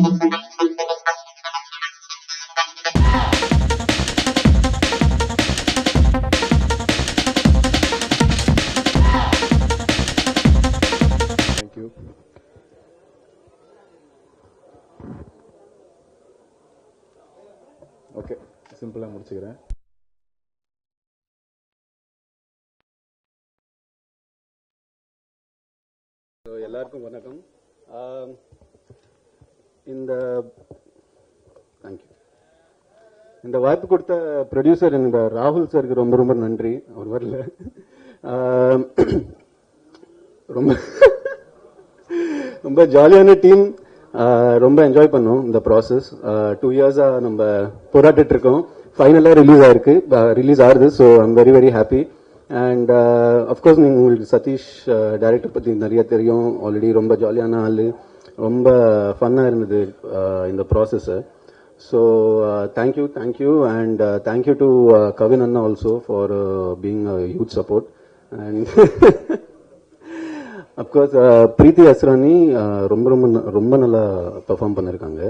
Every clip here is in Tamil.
தேங்க்யூ. ஓகே, சிம்பிளாக முடிச்சுக்கிறேன். எல்லாருக்கும் வணக்கம். தேங்க்யூ. இந்த வாய்ப்பு கொடுத்த ப்ரொடியூசர் இந்த ராகுல் சாருக்கு ரொம்ப ரொம்ப நன்றி. அவர் வரல. ரொம்ப ரொம்ப ஜாலியான டீம். ரொம்ப என்ஜாய் பண்ணோம் இந்த ப்ராசஸ். 2 இயர்ஸா நம்ம போராட்டிட்டு இருக்கோம். ஃபைனலாக ரிலீஸ் ஆகுது. So I'm very very happy. And of course நீங்கள் உங்களுக்கு சதீஷ் டைரக்டர் பற்றி நிறைய தெரியும் ஆல்ரெடி. ரொம்ப ஜாலியான ஆள், ரொம்ப ஃபன்னாக இருந்தது இந்த process. So thank you and thank you to Kavin அண்ணா also for being a huge support. And of course Preethi Asrani ரொம்ப ரொம்ப ரொம்ப நல்லா பெர்ஃபார்ம் பண்ணியிருக்காங்க.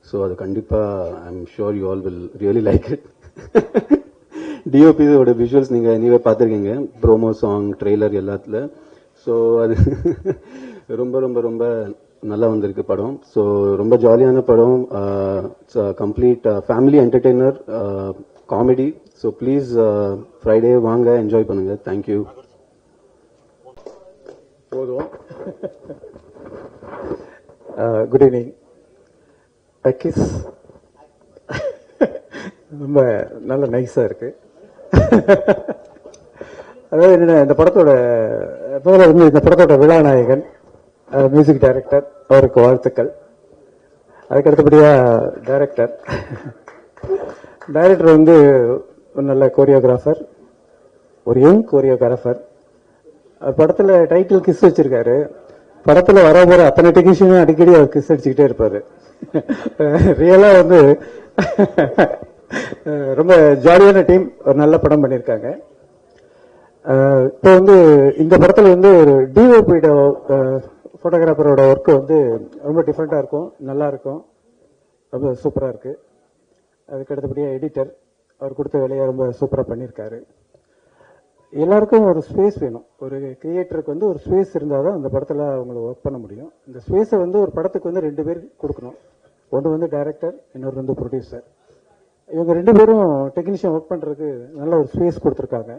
ஸோ அது கண்டிப்பாக I am sure you all will really like it. டிஓபியோட விஷுவல்ஸ் நீங்கள் நீவே பார்த்துருக்கீங்க, ப்ரோமோ சாங் ட்ரெய்லர் எல்லாத்துல. ஸோ அது ரொம்ப ரொம்ப ரொம்ப நல்லா வந்திருக்கு படம். ஸோ ரொம்ப ஜாலியான படம். Complete family entertainer, comedy. So please Friday வாங்க, என்ஜாய் பண்ணுங்க. தேங்க்யூ. போதும். Good evening. டக்கிஸ் ரொம்ப நல்ல நைஸாக இருக்கு. அதாவது என்ன, இந்த படத்தோட இந்த படத்தோட விழாநாயகன் மியூசிக் டைரக்டர், அவருக்கு வாழ்த்துக்கள். அதுக்கு அடுத்தபடியா டைரக்டர் வந்து ஒரு நல்ல கோரியோகிராஃபர், ஒரு யங் கோரியோகிராஃபர். படத்துல டைட்டில் கிஸ் வச்சிருக்காரு. படத்துல வர போற அத்தனை டெக்னீஷியனும் அடிக்கடி அவர் கிஸ் அடிச்சுக்கிட்டே இருப்பாரு. ரியலா வந்து ரொம்ப ஜாலியான டீம். ஒரு நல்ல படம் பண்ணியிருக்காங்க. இப்போ வந்து இந்த படத்துல வந்து ஒரு டிஓபியோட போட்டோகிராஃபரோட ஒர்க் வந்து ரொம்ப டிஃப்ரெண்டா இருக்கும், நல்லா இருக்கும், ரொம்ப சூப்பரா இருக்கு. அதுக்கு அடுத்தபடியா எடிட்டர், அவர் கொடுத்த வேலையை ரொம்ப சூப்பரா பண்ணியிருக்காரு. எல்லாருக்கும் ஒரு ஸ்பேஸ் வேணும். ஒரு கிரியேட்டருக்கு வந்து ஒரு ஸ்பேஸ் இருந்தால் தான் அந்த படத்தில் அவங்கள ஒர்க் பண்ண முடியும். இந்த ஸ்பேஸை வந்து ஒரு படத்துக்கு வந்து 2 பேர் கொடுக்கணும். ஒன்று வந்து டைரக்டர், இன்னொரு வந்து ப்ரொடியூசர். இவங்க 2 பேரும் டெக்னீஷியன் ஒர்க் பண்ணுறதுக்கு நல்ல ஒரு ஸ்பேஸ் கொடுத்துருக்காங்க.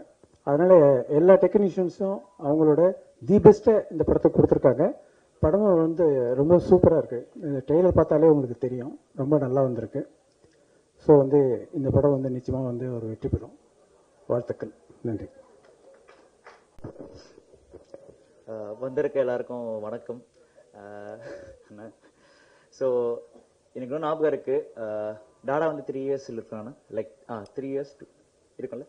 அதனால எல்லா டெக்னீஷியன்ஸும் அவங்களோட தி பெஸ்ட்டை இந்த படத்துக்கு கொடுத்துருக்காங்க. படமும் வந்து ரொம்ப சூப்பராக இருக்குது. இந்த ட்ரெய்லர் பார்த்தாலே உங்களுக்கு தெரியும், ரொம்ப நல்லா வந்திருக்கு. ஸோ வந்து இந்த படம் வந்து நிச்சயமாக வந்து ஒரு வெற்றி பெறும். வாழ்த்துக்கள். நன்றி. வந்திருக்க எல்லாருக்கும் வணக்கம். ஸோ எனக்கு இன்னும் ஞாபகம் இருக்கு, டாடா வந்து 3 இயர்ஸ் இருக்கான, லைக் 3 இயர்ஸ் இருக்கும்ல.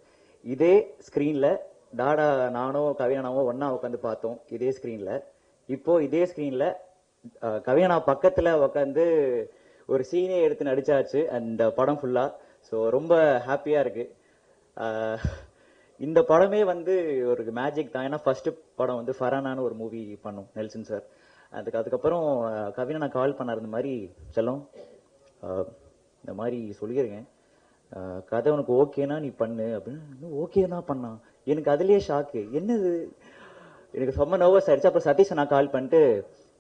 இதே ஸ்க்ரீனில் டாடா நானும் கவினாவும் ஒன்றா உட்காந்து பார்த்தோம் இதே ஸ்க்ரீனில். இப்போ இதே ஸ்க்ரீனில் கவினா பக்கத்தில் உட்காந்து ஒரு சீனே எடுத்து நடிச்சாச்சு அந்த படம் ஃபுல்லாக. ஸோ ரொம்ப ஹாப்பியாக இருக்கு. இந்த படமே வந்து ஒரு மேஜிக் தான். ஏன்னா ஃபர்ஸ்ட் படம் வந்து ஃபரானான்னு ஒரு மூவி பண்ணோம் நெல்சன் சார். அதுக்கப்புறம் கவினா நான் கால் பண்ணார், இந்த மாதிரி செல்லம் இந்த மாதிரி சொல்லியிருக்கேன், கதை உனக்கு ஓகேனா நீ பண்ணு அப்படின்னு. ஓகேனா பண்ணான். எனக்கு அதுலேயே ஷாக்கு, என்னது, எனக்கு ரொம்ப நர்வஸ் ஆயிடுச்சு. அப்புறம் சதீஷ் நான் கால் பண்ணிட்டு,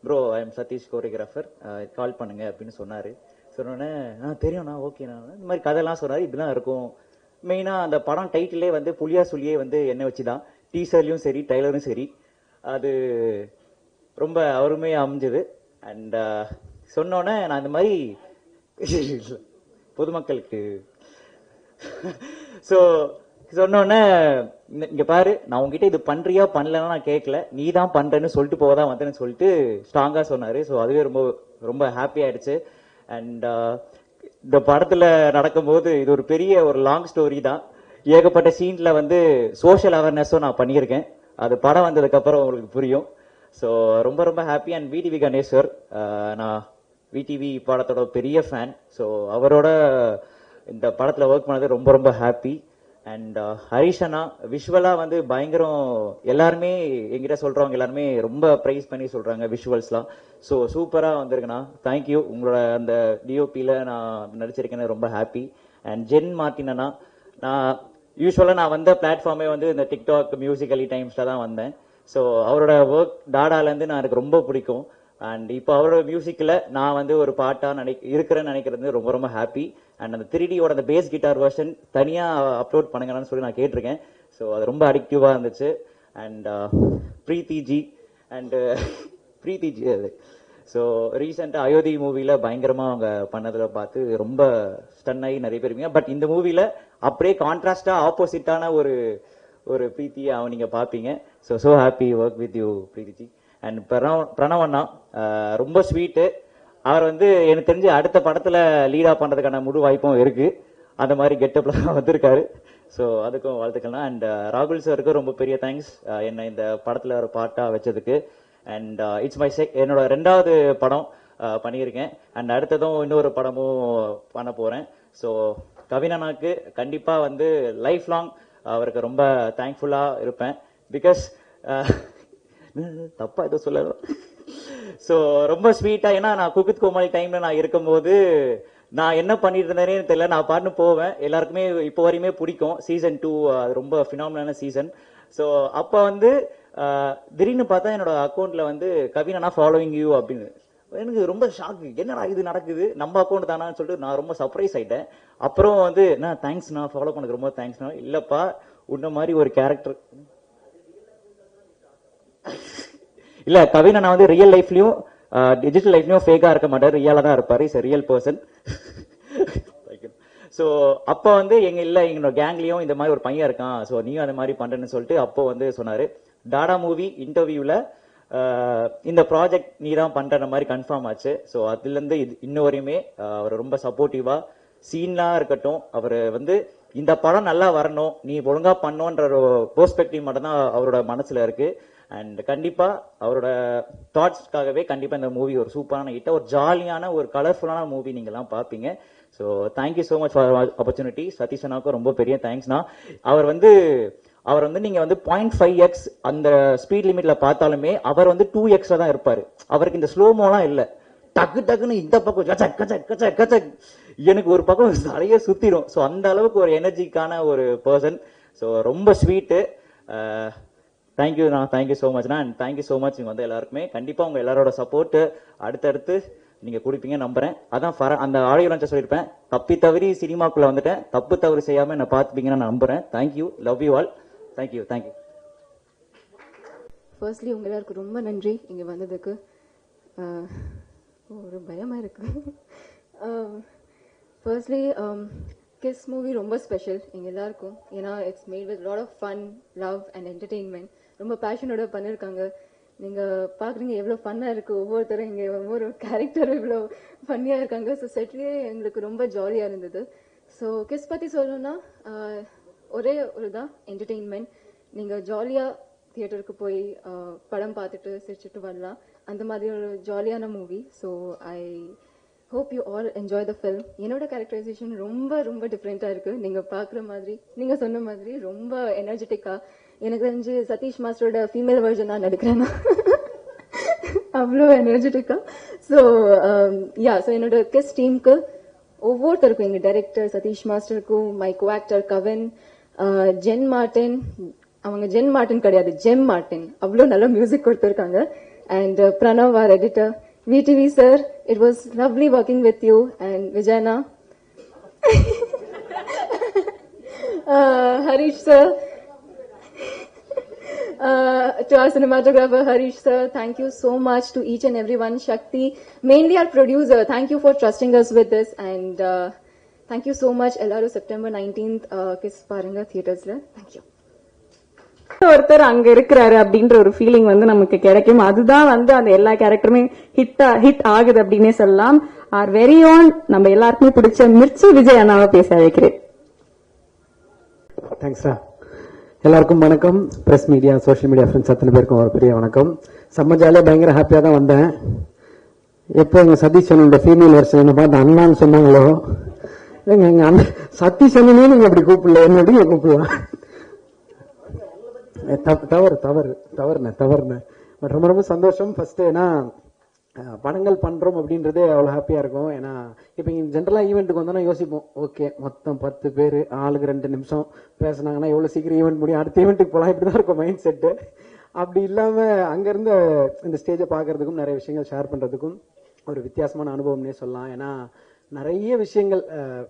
bro I am Sathish choreographer, call பண்ணுங்க அப்படின்னு சொன்னார். சொன்னோன்னே தெரியும்ண்ணா ஓகேண்ணா, இந்த மாதிரி கதையெல்லாம் சொன்னார். இப்படிலாம் இருக்கும். மெயினாக அந்த படம் டைட்டிலே வந்து புலியா சொல்லியே வந்து என்ன வச்சு தான், டீசர்லையும் சரி ட்ரைலரும் சரி, அது ரொம்ப அருமையாக அமைஞ்சது. அண்ட் சொன்னோன்னே நான் இந்த மாதிரி பொதுமக்களுக்கு ஸோ சொன்னோன்னே, இங்கே பாரு நான் உங்ககிட்ட இது பண்ணுறியா பண்ணலன்னா நான் கேட்கல, நீ தான் பண்ணுறேன்னு சொல்லிட்டு போக தான் வந்தேன்னு சொல்லிட்டு ஸ்ட்ராங்காக சொன்னார். ஸோ அதுவே ரொம்ப ரொம்ப ஹாப்பி ஆயிடுச்சு. அண்ட் இந்த படத்தில் நடக்கும்போது இது ஒரு பெரிய ஒரு லாங் ஸ்டோரி தான். ஏகப்பட்ட சீனில் வந்து சோஷியல் அவேர்னஸும் நான் பண்ணியிருக்கேன். அது படம் வந்ததுக்கப்புறம் உங்களுக்கு புரியும். ஸோ ரொம்ப ரொம்ப ஹாப்பி. அண்ட் விடிவி கணேஸ்வர், நான் விடிவி படத்தோட பெரிய ஃபேன். ஸோ அவரோட இந்த படத்தில் ஒர்க் பண்ணது ரொம்ப ரொம்ப ஹாப்பி. அண்ட் ஹரிஷ் அண்ணா விஷுவலா வந்து பயங்கரம். எல்லாருமே எங்கிட்ட சொல்றவங்க எல்லாருமே ரொம்ப பிரைஸ் பண்ணி சொல்றாங்க விஷுவல்ஸ்லாம். ஸோ சூப்பரா வந்திருக்குண்ணா, தேங்க்யூ. உங்களோட அந்த டிஓபியில நான் நடிச்சிருக்கேன்னு ரொம்ப ஹாப்பி. அண்ட் ஜென் மார்டின் அண்ணா, நான் யூஸ்வலா நான் வந்த பிளாட்ஃபார்மே வந்து இந்த டிக்டாக் மியூசிக்கலி டைம்ஸ்ல தான் வந்தேன். ஸோ அவரோட ஒர்க் டாடாலேருந்து நான் எனக்கு ரொம்ப பிடிக்கும். அண்ட் இப்போ அவரோட மியூசிக்கில் நான் வந்து ஒரு பாட்டாக இருக்கிறேன்னு நினைக்கிறது ரொம்ப ரொம்ப ஹாப்பி. அண்ட் அந்த 3Dயோட அந்த பேஸ் கிட்டார் வெர்ஷன் தனியாக அப்லோட் பண்ணுங்கன்னு சொல்லி நான் கேட்டிருக்கேன். ஸோ அது ரொம்ப அடிக்டிவாக இருந்துச்சு. அண்ட் பிரீத்திஜி அது ஸோ ரீசெண்டாக அயோத்தி மூவியில் பயங்கரமாக அவங்க பண்ணதில் பார்த்து ரொம்ப ஸ்டன் ஆகி நிறைய பேர் இருப்பீங்க. பட் இந்த மூவியில் அப்படியே கான்ட்ராஸ்டாக ஆப்போசிட்டான ஒரு பிரீத்தியை அவன் நீங்கள் பார்ப்பீங்க. So happy work with you Preethi ji. And பிரணவண்ணா ரொம்ப ஸ்வீட்டு. அவர் வந்து எனக்கு தெரிஞ்சு அடுத்த படத்துல லீடா பண்றதுக்கான முழு வாய்ப்பும் இருக்கு. அந்த மாதிரி கெட்டப்ல வந்திருக்காரு. ஸோ அதுக்கும் வாழ்த்துக்கள்னா. அண்ட் ராகுல் சாருக்கு ரொம்ப பெரிய தேங்க்ஸ் என்னை இந்த படத்துல ஒரு பாட்டா வச்சதுக்கு. அண்ட் இட்ஸ் மை என்னோட 2வது படம் பண்ணியிருக்கேன். அண்ட் அடுத்ததும் இன்னொரு படமும் பண்ண போறேன். ஸோ கவினனாக்கு கண்டிப்பா வந்து லைஃப் லாங் அவருக்கு ரொம்ப தேங்க்ஃபுல்லா இருப்பேன். பிகாஸ் தப்பா ஏதோ சொல்லலாம். ஸோ ரொம்ப ஸ்வீட்டா, ஏன்னா நான் குக் வித் கோமாளி டைம்ல நான் இருக்கும்போது நான் என்ன பண்ணிட்டு இருந்தேனே தெரியல, நான் பாட்டுன்னு போவேன். எல்லாருக்குமே இப்போ வரையுமே பிடிக்கும். சீசன் 2 அது ரொம்ப ஃபினாமினலான சீசன். ஸோ அப்போ வந்து திடீர்னு பார்த்தா என்னோட அக்கௌண்ட்ல வந்து கவினா ஃபாலோவிங் யூ அப்படின்னு. எனக்கு ரொம்ப ஷாக்கு, என்னடா இது நடக்குது, நம்ம அக்கௌண்ட் தானான்னு சொல்லிட்டு நான் ரொம்ப சர்ப்ரைஸ் ஆயிட்டேன். அப்புறம் வந்து என்ன தேங்க்ஸ், நான் ஃபாலோ பண்ணதுக்கு ரொம்ப தேங்க்ஸ்ண்ணா. இல்லப்பா, உன்ன மாதிரி ஒரு கேரக்டர் இல்ல கவினா, நான் வந்து ரியல் லைஃப்லயும் டிஜிட்டல் லைஃப்லயும் ஃபேக்கா இருக்க மாட்டாரு, ரியலா தான் இருப்பாரு. Is real person. ஸோ அப்போ வந்து எங்களோட கேங்லயும் இந்த மாதிரி ஒரு பையன் இருக்கான், ஸோ நீயும் அந்த மாதிரி பண்றேன்னு சொல்லிட்டு அப்போ வந்து சொன்னாரு. டாடா மூவி இன்டர்வியூல இந்த ப்ராஜெக்ட் நீ தான் பண்ற மாதிரி கன்ஃபார்ம் ஆச்சு. ஸோ அதுல இருந்து இன்ன வரையுமே அவர் ரொம்ப சப்போர்ட்டிவா, சீன்லாம் இருக்கட்டும், அவர் வந்து இந்த படம் நல்லா வரணும், நீ ஒழுங்கா பண்ணோன்ற ஒரு பெர்ஸ்பெக்டிவ் மட்டும் தான் அவரோட மனசுல இருக்கு. அண்ட் கண்டிப்பா அவரோட தாட்ஸ்க்காகவே கண்டிப்பா இந்த மூவி ஒரு சூப்பரான ஹிட், ஒரு ஜாலியான ஒரு கலர்ஃபுல்லான மூவி நீங்க எல்லாம் பாப்பீங்க. So thank you so much for opportunity. Sathish அண்ணாவுக்கு ரொம்ப பெரிய தேங்க்ஸ்னா. அவர் வந்து நீங்க வந்து 0.5x அந்த ஸ்பீட் லிமிட்ல பார்த்தாலுமே அவர் வந்து 2x தான் இருப்பாரு. அவருக்கு இந்த ஸ்லோமோலாம் இல்ல, டக்கு டக்குன்னு இந்த பக்கம் எனக்கு ஒரு பக்கம் நிறைய சுத்திடும். ஸோ அந்த அளவுக்கு ஒரு எனர்ஜிக்கான ஒரு பர்சன். ஸோ ரொம்ப ஸ்வீட்டு. தேங்க்யூண்ணா, தேங்க்யூ ஸோ மச்ண்ணா. அண்ட் தேங்க்யூ ஸோ மச் வந்து எல்லாருக்குமே. கண்டிப்பா உங்க எல்லாரோட சப்போர்ட் அடுத்தடுத்து நீங்க கொடுப்பீங்க நம்புறேன். அதான் அந்த ஆடியோ லான்ச்ச சொல்லியிருப்பேன், தப்பி தவறி சினிமாக்குள்ள வந்துட்டேன், தப்பு தவறு செய்யாம என்ன பார்த்துப்பீங்கன்னு நான் நம்புறேன். Thank you, love you all. Thank you. Firstly உங்க எல்லாருக்கும் ரொம்ப நன்றி இங்க வந்ததுக்கு. ஒரு பயமா இருக்கு. ஃபர்ஸ்ட்லி கிஸ் மூவி ரொம்ப ஸ்பெஷல் எங்க எல்லாருக்கும். ஏன்னா it's made with lot of fun, love and entertainment. ரொம்ப பேஷனோட பண்ணிருக்காங்க. நீங்க பாக்குறீங்க எவ்வளவு ஃபன்னா இருக்கு, ஒவ்வொருத்தரும் இங்க ஒவ்வொரு கேரக்டரும் இவ்வளவு ஃபன்னியா இருக்காங்க. ஸோ செட்லயே எங்களுக்கு ரொம்ப ஜாலியா இருந்தது. ஸோ கிஸ் பத்தி சொல்லணும்னா ஒரே ஒரு தான் என்டர்டெயின்மெண்ட். நீங்க ஜாலியா தியேட்டருக்கு போய் படம் பார்த்துட்டு சிரிச்சுட்டு வரலாம், அந்த மாதிரி ஒரு ஜாலியான movie. So I hope you all enjoy the film. என்னோட கேரக்டரைசேஷன் ரொம்ப ரொம்ப டிஃப்ரெண்டா இருக்கு. நீங்க பாக்குற மாதிரி, நீங்க சொன்ன மாதிரி ரொம்ப எனர்ஜெட்டிக்கா. எனக்கு தெரிஞ்சு சதீஷ் மாஸ்டரோட ஃபீமேல் வெர்ஷன் நான் நடிக்கிறேன்னா அவ்வளோ எனர்ஜெட்டிக்கா. ஸோ ஸோ என்னோட கிஸ் டீமுக்கு ஒவ்வொருத்தருக்கும், எங்க டைரக்டர் சதீஷ் மாஸ்டருக்கும், my co actor Kavin, Jen Martin, அவங்க ஜென் மார்டின் கிடையாது, ஜெம் மார்டின், அவ்வளோ நல்ல மியூசிக் கொடுத்துருக்காங்க. And Pranav R editor, VTV sir, it was lovely working with you. And Vijayana, Harish sir, to our cinematographer Harish sir, thank you so much to each and everyone. Shakti, mainly our producer, thank you for trusting us with this. And thank you so much. Ellaru September 19th Kiss Paranga Theatres la. Thank you. ஒருத்தர் அங்க இருக்கிறாரு அப்படின்ற ஒரு ஃபீலிங் வந்து நமக்கு கிடைக்கும். அதுதான் வந்து அந்த எல்லா கேரக்டருமே ஹிட் ஆகுது அப்படின்னே சொல்லலாம். ஆர் வெரி ஓன் நம்ம எல்லாருக்குமே பிடிச்ச மிர்ச்சி விஜய் அண்ணாவை பேச வைக்கிறேன். தேங்க்ஸ்டா. எல்லாருக்கும் வணக்கம். Press media, social media friends அத்தனை பேருக்கும் ஒரு பெரிய வணக்கம். செம்ம ஜாலியா பயங்கர ஹாப்பியா தான் வந்தேன். எப்போ எங்க சதீஷ் அண்ணனோட ஃபீமேல் வெர்ஷன் என்ன பார்த்து அண்ணான்னு சொன்னாங்களோ, எங்க அண்ணன் சதீஷ் அண்ணனே நீங்க அப்படி கூப்பிடல, என்ன எப்படி கூப்பிடலாம்? தவறுன. பட் ரொம்ப ரொம்ப சந்தோஷம். ஃபர்ஸ்ட் ஏன்னா படங்கள் பண்றோம் அப்படின்றதே அவ்வளவு ஹாப்பியா இருக்கும். ஏன்னா இப்ப ஜென்ரலா ஈவெண்ட்டுக்கு வந்தோம்னா யோசிப்போம், ஓகே மொத்தம் 10 பேர் ஆளுக்கு 2 நிமிஷம் பேசினாங்கன்னா எவ்வளவு சீக்கிரம் ஈவெண்ட் முடியும், அடுத்த ஈவெண்ட்டுக்கு போலாம், இப்படிதான் இருக்கும் மைண்ட் செட்டு. அப்படி இல்லாம அங்க இருந்து இந்த ஸ்டேஜை பாக்குறதுக்கும் நிறைய விஷயங்கள் ஷேர் பண்றதுக்கும் ஒரு வித்தியாசமான அனுபவம்னே சொல்லலாம். ஏன்னா நிறைய விஷயங்கள்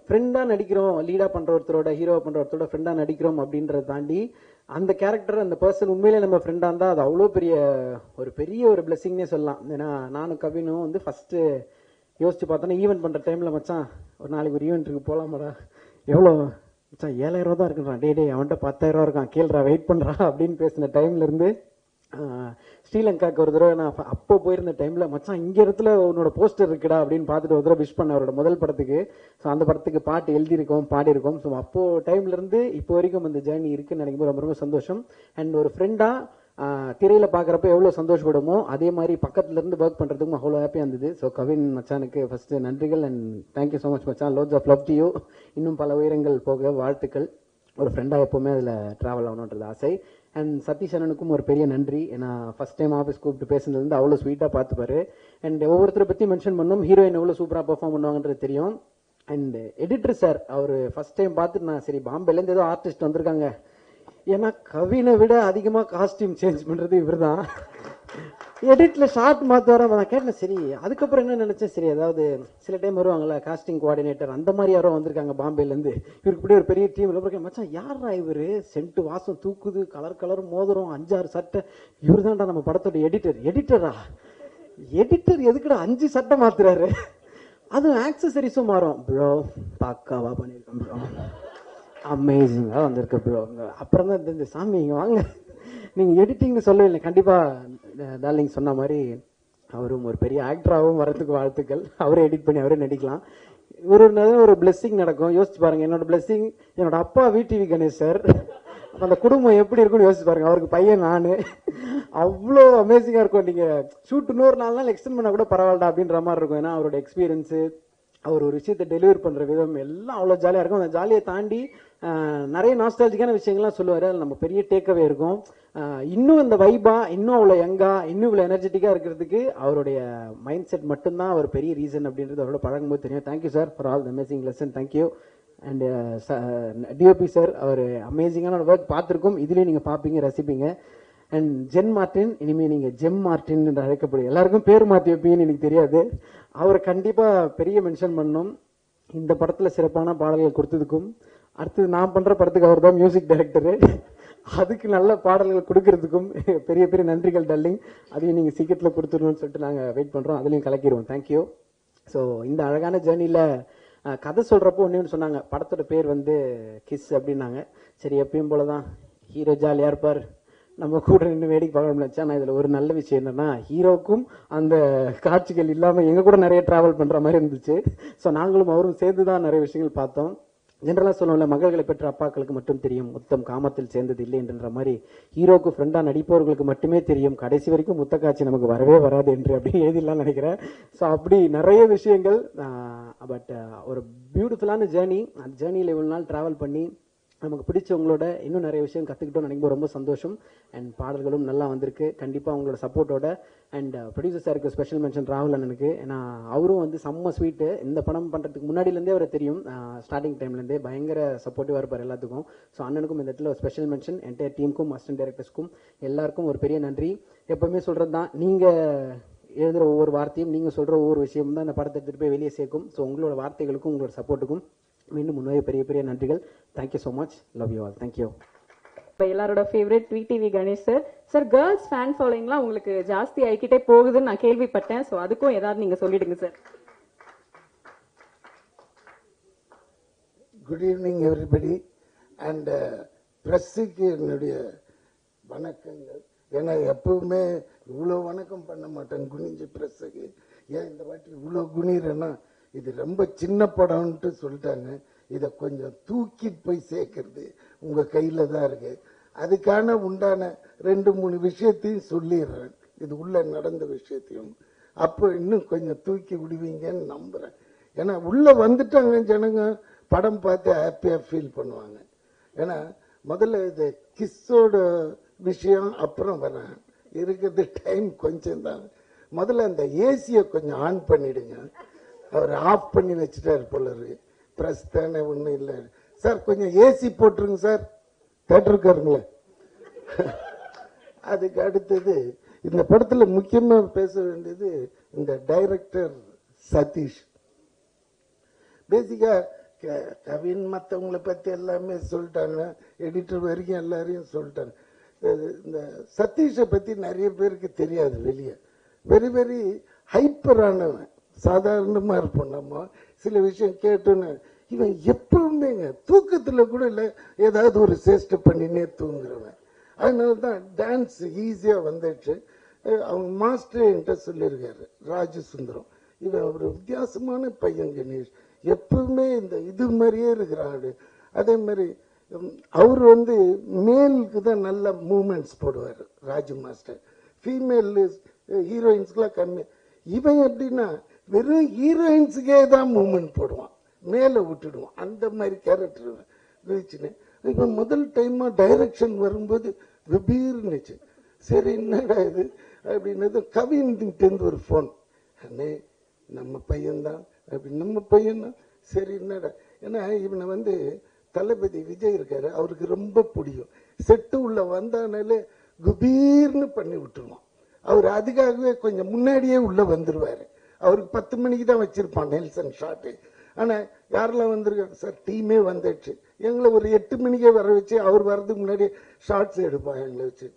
ஃப்ரெண்டா நடிக்கிறோம், லீடா பண்ற ஒருத்தரோட, ஹீரோவா பண்ற ஒருத்தரோட ஃப்ரெண்டா நடிக்கிறோம் அப்படின்றத தாண்டி அந்த கேரக்டர், அந்த பர்சன் உண்மையிலே நம்ம ஃப்ரெண்டா இருந்தா அது அவ்வளோ பெரிய ஒரு பிளெஸிங்னே சொல்லலாம். ஏன்னா நானும் கவினும் வந்து ஃபர்ஸ்ட் யோசிச்சு பார்த்தோன்னா ஈவெண்ட் பண்ற டைம்ல மச்சான் ஒரு நாளைக்கு ஒரு ஈவெண்ட்டுக்கு போலாமாடா, எவ்வளோ மச்சான் 7000 தான் இருக்குறான், டே அவன்கிட்ட 10,000 இருக்கான், கேள்றா வெயிட் பண்றா அப்படின்னு பேசின டைம்ல இருந்து ஸ்ரீலங்காக்கு ஒரு தடவை நான் அப்போ போயிருந்த டைம்ல மச்சான் இங்க இடத்துல உன்னோட போஸ்டர் இருக்குடா அப்படின்னு பார்த்துட்டு ஒரு தடவை விஷ் பண்ண அவரோட முதல் படத்துக்கு. ஸோ அந்த படத்துக்கு பாட்டு எழுதியிருக்கோம், பாடியிருக்கோம். ஸோ அப்போ டைம்ல இருந்து இப்போ வரைக்கும் அந்த ஜேர்னி இருக்குன்னு நினைக்கும் ரொம்ப ரொம்ப சந்தோஷம். அண்ட் ஒரு ஃப்ரெண்டா திரையில பாக்குறப்ப எவ்வளவு சந்தோஷப்படுமோ அதே மாதிரி பக்கத்துல இருந்து ஒர்க் பண்றதுக்கும் அவ்வளோ ஹாப்பியா இருந்தது. ஸோ கவின் மச்சானுக்கு ஃபர்ஸ்ட் நன்றிகள் அண்ட் தேங்க்யூ ஸோ மச் மச்சான். Lots of love to you. இன்னும் பல உயரங்கள் போக வாழ்த்துக்கள். ஒரு ஃப்ரெண்டா எப்பவுமே அதுல டிராவல் ஆகணுன்றது ஆசை. அண்ட் சதீஷ் அண்ணனுக்கும் ஒரு பெரிய நன்றி. ஏன்னா ஃபர்ஸ்ட் டைம் ஆஃபீஸ் கூப்பிட்டு பேசுனது அவ்வளோ ஸ்வீட்டா பார்த்துப்பாரு. அண்ட் ஒவ்வொருத்தரை பத்தி மென்ஷன் பண்ணோம், ஹீரோயின் எவ்வளவு சூப்பரா பெர்ஃபார்ம் பண்ணுவாங்கன்றது தெரியும். அண்ட் எடிட்டர் சார் அவர் ஃபர்ஸ்ட் டைம் பார்த்துட்டு நான் சரி பாம்பேலேருந்து ஏதோ ஆர்டிஸ்ட் வந்திருக்காங்க, ஏன்னா கவினை விட அதிகமா காஸ்டியூம் சேஞ்ச் பண்றது இவர் தான். எடிட்ல ஷார்ட் மாத்த வர நான் கேட்டேன், சரி அதுக்கப்புறம் என்ன நினைச்சேன், சரி அதாவது சில டைம் வருவாங்கல்ல காஸ்டிங் கோஆர்டினேட்டர், அந்த மாதிரி யாரோ வந்திருக்காங்க பாம்பேல இருந்து, இவருக்கு இப்படி ஒரு பெரிய டீம். மச்சான் யாரா இவரு, சென்ட் வாசம் தூக்குது, கலர் மோதிரம் 5-6 சட்டை, இவர் தான்டா நம்ம படத்தோட எடிட்டரா எடிட்டர் எதுக்குடா 5 சட்டை மாத்துறாரு, அது ஆக்சசரிஸும் மாறும். ப்ரோ பக்காவா பண்ணிருக்கோம் ப்ரோ, அமேசிங்கா வந்திருக்கு ப்ரோ. அப்புறம் தான் தெரிஞ்ச சாமி இங்க வாங்க, நீங்க எடிட்டிங்னு சொல்லவே இல்லை. கண்டிப்பா டார்லிங் சொன்ன மாதிரி அவரும் ஒரு பெரிய ஆக்டராகவும் வரதுக்கு வாழ்த்துக்கள். அவரே எடிட் பண்ணி அவரே நடிக்கலாம். ஒரு பிளெஸிங் நடக்கும். யோசிச்சு பாருங்க, என்னோட பிளெஸிங் என்னோட அப்பா VTV கணேஷ் சார், அந்த குடும்பம் எப்படி இருக்கும்னு யோசிச்சு பாருங்க. அவருக்கு பையன் நானு, அவ்வளோ அமேசிங்கா இருக்கும். நீங்க ஷூட் இன்னொரு 4 நாள் எக்ஸ்டெண்ட் பண்ணா கூட பரவாயில்ல அப்படின்ற மாதிரி இருக்கும். ஏன்னா அவரோட எக்ஸ்பீரியன்ஸ், அவர் ஒரு விஷயத்தை டெலிவர் பண்ற விதம் எல்லாம் அவ்வளோ ஜாலியா இருக்கும். அந்த ஜாலியை தாண்டி நிறைய நாஸ்டாலஜிக்கான விஷயங்கள்லாம் சொல்லுவாரு. அது நம்ம பெரிய டேக்அவே இருக்கும். இன்னும் இந்த வைபா, இன்னும் அவ்வளோ யங்கா, இன்னும் இவ்வளோ எனர்ஜெட்டிக்கா இருக்கிறதுக்கு அவருடைய மைண்ட் செட் மட்டும்தான் ஒரு பெரிய ரீசன் அப்படின்றது அவரோட பழகும்போது தெரியும். Thank you sir for all the amazing lesson. Thank you. And DOP sir, அவர் அமேசிங்கான ஒர்க் பார்த்துருக்கோம், இதுலேயும் நீங்கள் பார்ப்பீங்க, ரசிப்பீங்க. அண்ட் ஜென் மார்டின், இனிமே நீங்க ஜெம் மார்டின் என்று அழைக்கப்படும், எல்லாருக்கும் பேர் மாற்றி வைப்பீங்கன்னு எனக்கு தெரியாது, அவரை கண்டிப்பா பெரிய மென்ஷன் பண்ணணும். இந்த படத்துல சிறப்பான பாடல்கள் கொடுத்ததுக்கும், அடுத்தது நான் பண்ற படத்துக்கு அவர் தான் மியூசிக் டைரக்டரு, அதுக்கு நல்ல பாடல்கள் கொடுக்கறதுக்கும் பெரிய பெரிய நன்றிகள் டார்லிங். அதையும் நீங்க சீக்கிரத்தில் கொடுத்துடணும்னு சொல்லிட்டு நாங்க வெயிட் பண்றோம், அதுலயும் கலக்கிடுவோம். தேங்க்யூ. ஸோ இந்த அழகான ஜேர்னில கதை சொல்றப்போ ஒன்னு சொன்னாங்க, படத்தோட பேர் வந்து கிஸ் அப்படின்னாங்க. சரி எப்பயும் போலதான் ஹீரோ ஜாலியா இருப்பார், நம்ம கூட நின்று வேடிக்கை பார்க்க முடியாது. ஆனால் இதுல ஒரு நல்ல விஷயம் என்னன்னா, ஹீரோக்கும் அந்த காட்சிகள் இல்லாம எங்க கூட நிறைய டிராவல் பண்ற மாதிரி இருந்துச்சு. ஸோ நாங்களும் அவரும் சேர்ந்துதான் நிறைய விஷயங்கள் பார்த்தோம். ஜென்ரலா சொல்லுவோம்ல, மகள்களை பெற்ற அப்பாக்களுக்கு மட்டும் தெரியும் முத்தம் காமத்தில் சேர்ந்தது இல்லை என்ற மாதிரி, ஹீரோக்கு ஃப்ரெண்டா நடிப்பவர்களுக்கு மட்டுமே தெரியும் கடைசி வரைக்கும் முத்த காட்சி நமக்கு வரவே வராது என்று அப்படி எழுதிடலாம் நினைக்கிறேன். ஸோ அப்படி நிறைய விஷயங்கள். பட் ஒரு பியூட்டிஃபுல்லான ஜேர்னி. அந்த ஜேர்னியில் இவ்வளவு நாள் டிராவல் பண்ணி நமக்கு பிடிச்சவங்களோட இன்னும் நிறைய விஷயம் கற்றுக்கிட்டோம் நினைக்கும் ரொம்ப சந்தோஷம். அண்ட் பாடல்களும் நல்லா வந்திருக்கு. கண்டிப்பாக உங்களோட சப்போர்ட்டோட. அண்ட் ப்ரொடியூசர் சாருக்கு ஸ்பெஷல் மென்ஷன் ராகுல் அண்ணனுக்கு. ஏன்னா அவரும் வந்து செம்ம ஸ்வீட்டு. இந்த படம் பண்ணுறதுக்கு முன்னாடியிலேருந்தே அவரை தெரியும், ஸ்டார்டிங் டைம்லேருந்தே பயங்கர சப்போர்ட்டிவாக இருப்பார் எல்லாத்துக்கும். ஸோ அண்ணனுக்கும் இந்த இடத்துல ஒரு ஸ்பெஷல் மென்ஷன், என்டையர் டீமுக்கும், அசிஸ்டன்ட் டைரக்டர்ஸ்க்கும் எல்லாருக்கும் ஒரு பெரிய நன்றி. எப்பவுமே சொல்கிறது தான், நீங்கள் எழுதுகிற ஒவ்வொரு வார்த்தையும், நீங்கள் சொல்கிற ஒவ்வொரு விஷயமும் தான் இந்த படத்தை எடுத்துகிட்டு போய் வெளியே சேர்க்கும். ஸோ உங்களோட வார்த்தைகளுக்கும் உங்களோட சப்போர்ட்டுக்கும் மீண்டும் முன்னாடி பெரிய பெரிய நன்றிகள். Thank you so much. Love you all. Thank you. எல்லாரோட favourite VTV Ganesh sir. Sir girls fan ஃபாலோயிங்லாம் உங்களுக்கு ஜாஸ்தி ஆகிக்கிட்டே போகுதுன்னு நான் கேள்விப்பட்டேன். ஸோ அதுக்கும் ஏதாவது நீங்க சொல்லிடுங்க sir. Good evening everybody. And ப்ரெஸ்ஸுக்கு என்னுடைய வணக்கங்கள். ஏன்னா எப்பவுமே இவ்வளோ வணக்கம் பண்ண மாட்டேன் குனிஞ்சு ப்ரெஸ்ஸுக்கு. ஏன் இந்த வாட்டி இவ்வளோ குனிறேன்னா, இது ரொம்ப சின்ன படம்ன்ட்டு சொல்லிட்டாங்க, இதை கொஞ்சம் தூக்கிட்டு போய் சேர்க்கறது உங்கள் கையில் தான் இருக்கு. அதுக்கான உண்டான 2-3 விஷயத்தையும் சொல்லிடுறேன், இது உள்ள நடந்த விஷயத்தையும். அப்போ இன்னும் கொஞ்சம் தூக்கி விடுவீங்கன்னு நம்புகிறேன். ஏன்னா உள்ளே வந்துட்டாங்க ஜனங்க, படம் பார்த்து ஹாப்பியாக ஃபீல் பண்ணுவாங்க. ஏன்னா முதல்ல இது கிஸ்ஸோட விஷயம் அப்புறம் வரேன், இருக்கிறது டைம் கொஞ்சம் தான். முதல்ல அந்த ஏசியை கொஞ்சம் ஆன் பண்ணிடுங்க. அவர் ஆஃப் பண்ணி வச்சுட்டாரு போல இருக்கு. ப்ரெஸ் தானே, ஒன்றும் இல்லை சார், கொஞ்சம் ஏசி போட்டுருங்க சார், கேட்டிருக்காருங்களே. அதுக்கு அடுத்தது இந்த படத்துல முக்கியமா பேச வேண்டியது இந்த டைரக்டர் சதீஷ். பேசிக்கா கவின் மற்றவங்களை பத்தி எல்லாமே சொல்லிட்டாங்க, எடிட்டர் வரைக்கும் எல்லாரையும் சொல்லிட்டாங்க. இந்த சதீஷை பத்தி நிறைய பேருக்கு தெரியாது வெளியே. வெரி வெரி ஹைப்பரானவன், சாதாரணமா இருப்போம் நம்ம. சில விஷயம் கேட்டோன்னு இவன் எப்பவுமேங்க தூக்கத்துல கூட இல்லை, ஏதாவது ஒரு சேஷ்டை பண்ணினே தூங்குறவன். அதனாலதான் டான்ஸ் ஈஸியா வந்துடுச்சு. அவங்க மாஸ்டர் என்கிட்ட சொல்லியிருக்காரு, ராஜசுந்தரம், இவன் ஒரு வித்தியாசமான பையன் கணேஷ், எப்பவுமே இந்த இது மாதிரியே இருக்கிறாரு. அதே மாதிரி அவர் வந்து மேலுக்கு தான் நல்ல மூமெண்ட்ஸ் போடுவார் ராஜு மாஸ்டர், ஃபீமேல் ஹீரோயின்ஸ்க்குலாம் கம்மி. இவன் எப்படின்னா வெறும் ஹீரோயின்ஸுக்கே தான் மூமெண்ட் போடுவான், மேலே விட்டுடுவான். அந்த மாதிரி கேரக்டர் ரீச்சுன்னு. இப்போ முதல் டைமா டைரக்ஷன் வரும்போது விபீர்னுச்சு. சரி என்னடா இது அப்படின்னது, கவின்கிட்டேருந்து ஒரு ஃபோன், அண்ணே நம்ம பையன்தான் அப்படி, நம்ம பையன்தான். சரி என்னடா, ஏன்னா இவனை வந்து தளபதி விஜய் இருக்காரு, அவருக்கு ரொம்ப பிடிக்கும். செட்டு உள்ள வந்தானாலே குபீர்னு பண்ணி விட்டுருவான். அவர் அதுக்காகவே கொஞ்சம் முன்னாடியே உள்ள வந்துருவாரு. அவருக்கு 10 மணிக்கு தான் வச்சிருப்பான் நெல்சன் ஷாட்டு. ஆனா யாரெல்லாம் வந்திருக்காங்க சார், டீமே வந்துடுச்சு. எங்களை ஒரு 8 மணிக்கே வர வச்சு அவர் வர்றதுக்கு முன்னாடி ஷார்ட்ஸ் எடுப்பாங்க எங்களை வச்சு.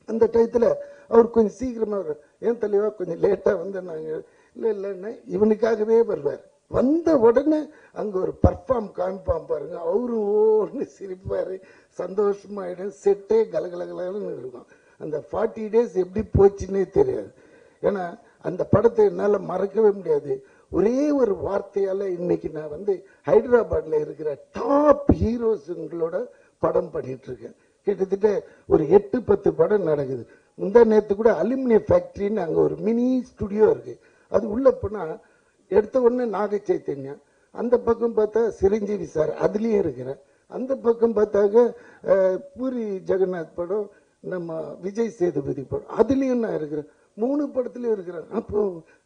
அந்த டயத்துல அவர் கொஞ்சம் சீக்கிரமா வர்றார். ஏன் தலைவா கொஞ்சம் லேட்டா வந்து நாங்க இல்லை இல்லைன்னா இவனுக்காகவே வருவார். வந்த உடனே அங்க ஒரு பர்ஃபார்ம் காமிப்பான் பாருங்க, அவரு ஓன்னு சிரிப்பாரு, சந்தோஷமாயிடும். செட்டே கலகலகலன்னு இருக்கும். அந்த 40 days எப்படி போச்சுன்னே தெரியாது. ஏன்னா அந்த படத்தை என்னால மறக்கவே முடியாது. ஒரே ஒரு வார்த்தையால இன்னைக்கு நான் வந்து ஹைதராபாத்ல இருக்கிற டாப் ஹீரோஸுங்களோட படம் பண்ணிட்டு இருக்கேன். கிட்டத்தட்ட ஒரு 8-10 படம் நடக்குது. முந்தா நேரத்து கூட அலுமினியம் ஃபேக்டரின்னு அங்க ஒரு மினி ஸ்டுடியோ இருக்கு. அது உள்ள போனா எடுத்த உடனே நாக சைத்தன்யம், அந்த பக்கம் பார்த்தா சிரஞ்சீவி சார் அதுலயும் இருக்கிறேன், அந்த பக்கம் பார்த்தாக்க பூரி ஜெகநாத் படம், நம்ம விஜய் சேதுபதி படம் அதுலயும் நான் இருக்கிறேன். 3 படத்துலயும் இருக்கிறேன். அப்போ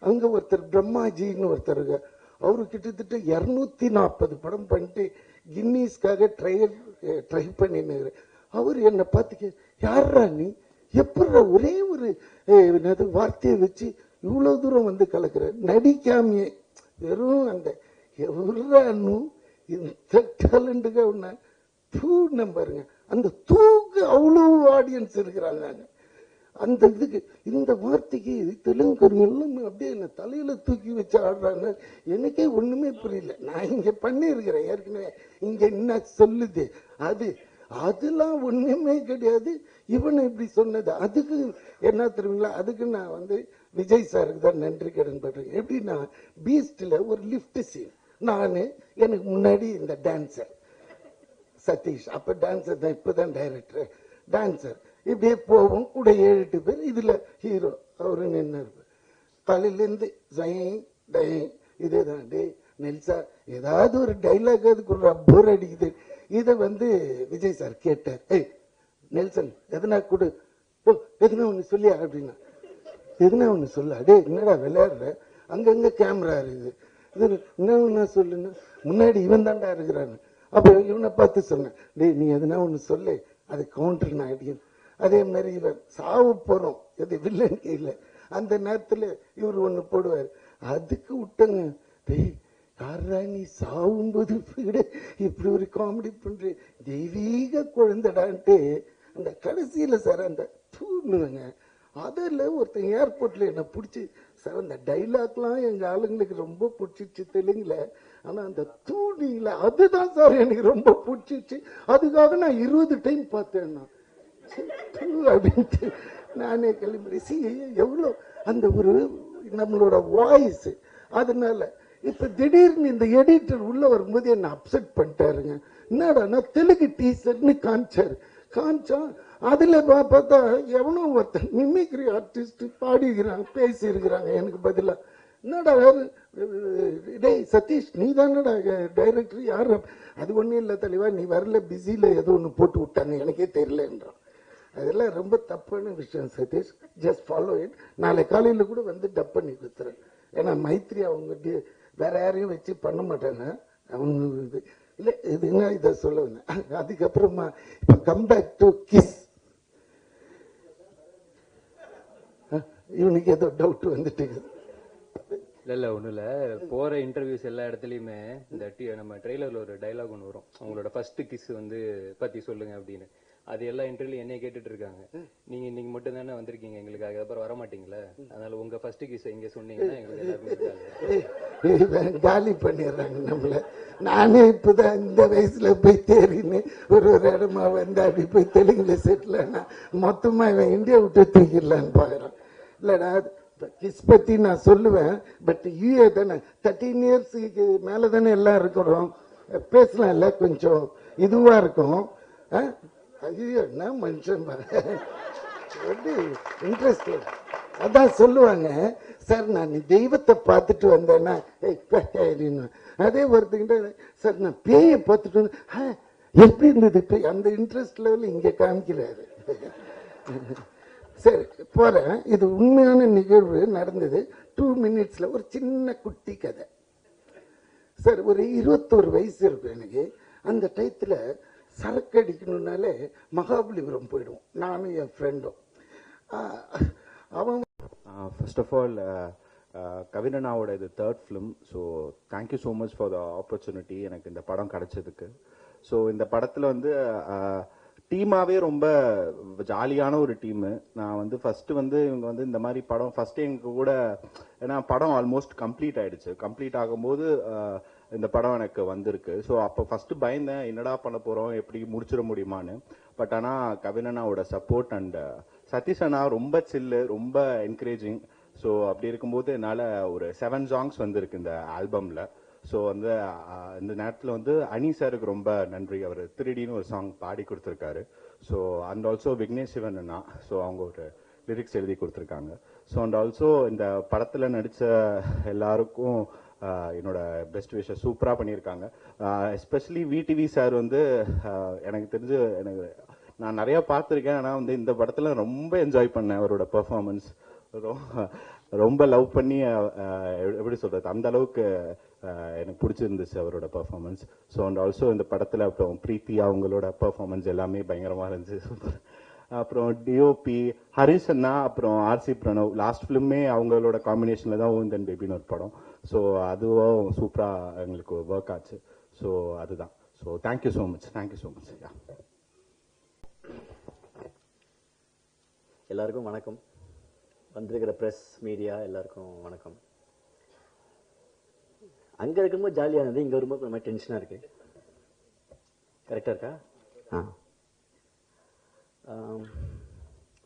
அங்க ஒருத்தர் பிரம்மாஜின்னு ஒருத்தர் இருக்க, அவரு கிட்டத்தட்ட 240 படம் பண்ணிட்டு கின்னீஸ்க்காக ட்ரை பண்ணின்னு. அவர் என்னை பார்த்துக்க, யாரா நீ, எப்படி ஒரே ஒரு வார்த்தையை வச்சு இவ்வளவு தூரம் வந்து கலக்குற, நடிக்காமையே வெறும் அந்த எவ்வளவு இந்த டேலண்ட்டுக்கு ஒண்ணு பாருங்க. அந்த தூக்கு அவ்வளவு ஆடியன்ஸ் இருக்கிறாங்க. அந்த இதுக்கு இந்த வார்த்தைக்கு தெலுங்கு எல்லாம் அப்படியே என்ன தலையில தூக்கி வச்சு ஆடுறாங்க. எனக்கே ஒண்ணுமே புரியல. நான் இங்க பண்ணிருக்கிறேன் ஏற்கனவே, இங்க என்ன சொல்லுது அதெல்லாம் ஒண்ணுமே கிடையாது. இவனை இப்படி சொன்னது அதுக்கு என்ன தெரியுங்களா, அதுக்கு நான் வந்து விஜய் சாருக்கு தான் நன்றி கடன் பண்றேன். எப்படின்னா பீஸ்ட்ல ஒரு லிப்ட் சீன், நானு எனக்கு முன்னாடி இந்த டான்சர் சதீஷ், அப்ப டான்சர் தான், இப்பதான் டைரக்டர், டான்சர் இப்படியே போவோம் கூட 7-8 பேர். இதுல ஹீரோ அவரு நின்று இருப்பார். காலையிலேருந்து இதேதான், டே நெல்சா ஏதாவது ஒரு டைலாக் அதுக்கு ஒரு போர் அடிக்குது. இதை வந்து விஜய் சார் கேட்டார், ஏய் நெல்சன் எதனா கொடு, எதுனா ஒண்ணு சொல்லியா அப்படின்னா, எதுனா ஒண்ணு சொல்ல, டே என்னடா விளையாடுற, அங்கங்க கேமரா இருக்குது, இது என்ன சொல்லுன்னா, முன்னாடி இவன் தாண்டா இருக்கிறான்னு. அப்ப இவனை பார்த்து சொன்னேன், டே நீ எதுனா ஒண்ணு சொல்லு, அது கவுண்டர் நான் அடிக்கணும். அதே மாதிரி இவன் சாவு போறோம், எது வில்லன் கையில, அந்த நேரத்துல இவர் ஒண்ணு போடுவார், அதுக்கு விட்டங்க, டேய் யாரா நீ சாவும்போது இப்படி ஒரு காமெடி பண்ற, தெய்வீக குழந்தைடான்ட்டு. அந்த கடைசியில சார் அந்த தூணுங்க, அதுல ஒருத்தன் ஏர்போர்ட்ல என்ன பிடிச்சி சார், அந்த டைலாக்லாம் எங்க ஆளுங்களுக்கு ரொம்ப பிடிச்சிச்சு தெலுங்குல. ஆனா அந்த தூணில அதுதான் சார் எனக்கு ரொம்ப பிடிச்சிச்சு. அதுக்காக நான் 20 டைம் பார்த்தேன் நான் அப்படின்ட்டு நானே கிளம்பி. எவ்வளவு அந்த ஒரு நம்மளோட வாய்ஸ். அதனால இப்ப திடீர்னு இந்த எடிட்டர் உள்ள வரும்போது என்ன அப்செட் பண்ணிட்டாருங்க. என்னடா தெலுங்கு டீசர்ட்னு காமிச்சா அதுல பார்த்தா எவனோ ஒருத்தன் மிமிக்ரி ஆர்டிஸ்ட் பாடிக்கிறாங்க, பேசி இருக்கிறாங்க எனக்கு பதிலா. என்னடா டேய் சதீஷ் நீ தானடா டைரக்டர் யார்? அது ஒன்றும் இல்லை தலைவா, நீ வரல, பிஸியில் ஏதோ ஒன்று போட்டு விட்டாங்க, எனக்கே தெரியலன்றான். அதெல்லாம் ரொம்ப தப்பான விஷயம் சதீஷ். Just follow it. நாளை காலையில் கூட வந்து டப் பண்ணி கொடுத்துறேன். ஏன்னா மைத்ரி அவங்க வேற யாரையும் வச்சு பண்ண மாட்டாங்க அவங்க. இது இல்லை இதுன்னா இதை சொல்ல வந்தேன். அதுக்கப்புறமா இப்போ கம்பேக் டு கிஸ். இவனுக்கு ஏதோ டவுட் வந்துட்டு இல்ல ஒண்ணும் இல்ல. போற இன்டர்வியூஸ் எல்லா இடத்துலயுமே இந்த நம்ம ட்ரெய்லர்ல ஒரு டைலாக் ஒன்று வரும், அவங்களோட ஃபர்ஸ்ட் கிஸ் வந்து பத்தி சொல்லுங்க அப்படின்னு. அது எல்லா இன்டர்வியூல என்னைய கேட்டுட்டு இருக்காங்க. நீங்க இன்னைக்கு மட்டும் தானே வந்திருக்கீங்க எங்களுக்காக, அப்புறம் வர மாட்டீங்களா? அதனால உங்க ஃபர்ஸ்ட் கிஸ் எங்க சொன்னீங்கன்னா எங்களுக்கு எல்லாருமே காலி பண்ணிடுறாங்க நம்மள. நானே இப்பதான் இந்த வயசுல போய் தேறின்னு ஒரு இடமா வந்து அப்படி போய் தெலுங்குல செட்டில் ஆனா மொத்தமா இவன் இந்தியா விட்டு தூக்கிடலான்னு பாக்குறான். இல்லடா கிஸ் பத்தி நான் சொல்லுவேன், பட் யூஏ தானே 13 இயர்ஸுக்கு மேல தானே எல்லாம் இருக்கிறோம், பேசலாம் இல்ல, கொஞ்சம் இதுவா இருக்கும். ஐயோ என்ன மனுஷன் எப்படி இன்ட்ரெஸ்ட். அதான் சொல்லுவாங்க சார் நான் தெய்வத்தை பார்த்துட்டு வந்தேன்னா அதே ஒருத்தங்கிட்ட சார் நான் பேயை பார்த்துட்டு வந்தேன் எப்படி இருந்தது அந்த இன்ட்ரெஸ்ட் லெவல் இங்க காமிக்கிறாரு. சரி போறேன். இது உண்மையான நிகழ்வு நடந்தது. 2 மினிட்ஸ்ல ஒரு சின்ன குட்டி கதை சார். ஒரு 21 வயசு இருக்கும் எனக்கு. அந்த டயத்துல சரக்கு அடிக்கணும்னாலே மகாபலிபுரம் போயிடுவோம் நானும் என் ஃப்ரெண்டும். அவன் ஃபர்ஸ்ட் ஆஃப் ஆல் கவினனாவோட இது 3rd film. So thank you so much for the opportunity எனக்கு இந்த படம் கிடைச்சதுக்கு. ஸோ இந்த படத்தில் வந்து டீமாவே ரொம்ப ஜாலியான ஒரு டீமு. நான் வந்து ஃபர்ஸ்ட் வந்து இவங்க வந்து இந்த மாதிரி படம் ஃபர்ஸ்ட் எங்க கூட, ஏன்னா படம் ஆல்மோஸ்ட் கம்ப்ளீட் ஆயிடுச்சு. கம்ப்ளீட் ஆகும்போது இந்த படம் எனக்கு வந்திருக்கு. ஸோ அப்போ ஃபர்ஸ்ட் பயந்தேன் என்னடா பண்ண போறோம், எப்படி முடிச்சிட முடியுமான்னு. பட் ஆனால் கவினனாவோட சப்போர்ட் அண்ட் சதீஷ் அண்ணா ரொம்ப சில்லு, ரொம்ப என்கரேஜிங். ஸோ அப்படி இருக்கும்போது என்னால் ஒரு 7 சாங்ஸ் வந்திருக்கு இந்த ஆல்பம்ல. ஸோ வந்து இந்த நேரத்தில் வந்து அனி சாருக்கு ரொம்ப நன்றி. அவர் 3Dன்னு ஒரு சாங் பாடி கொடுத்துருக்காரு. So and also Vignesh Sivan Anna, so அவங்க ஒரு லிரிக்ஸ் எழுதி கொடுத்துருக்காங்க. ஸோ அண்ட் ஆல்சோ இந்த படத்தில் நடித்த எல்லாருக்கும் என்னோட பெஸ்ட் விஷயம் சூப்பராக பண்ணியிருக்காங்க. எஸ்பெஷலி விடிவி சார் வந்து எனக்கு தெரிஞ்சு நான் நிறைய பார்த்துருக்கேன். ஆனால் வந்து இந்த படத்தில் ரொம்ப என்ஜாய் பண்ணேன். அவரோட பெர்ஃபார்மன்ஸ் ரொம்ப லவ் பண்ணி எப்படி சொல்றது அந்த அளவுக்கு எனக்கு பிடிச்சிருந்துச்சு அவரோட பெர்ஃபார்மன்ஸ். ஸோ அண்ட் ஆல்சோ இந்த படத்தில் அப்புறம் பிரீத்தி அவங்களோட பெர்ஃபார்மன்ஸ் எல்லாமே பயங்கரமாக இருந்துச்சு. அப்புறம் டிஓபி ஹரிஷ் அண்ணா, அப்புறம் ஆர்சி பிரணவ் லாஸ்ட் ஃபிலிமே அவங்களோட காம்பினேஷன்ல தான் ஓன் தென் பேபின்னு ஒரு படம். ஸோ அதுவும் சூப்பராக எங்களுக்கு ஒர்க் ஆச்சு. ஸோ அதுதான். So thank you so much, thank you so much. எல்லாருக்கும் வணக்கம். வந்திருக்கிற ப்ரெஸ் மீடியா எல்லாருக்கும் வணக்கம். அங்கே இருக்கும்போது ஜாலியாக இருந்தது, இங்கே வரும்போது கொஞ்சம் டென்ஷனாக இருக்கு. கரெக்டாக இருக்கா?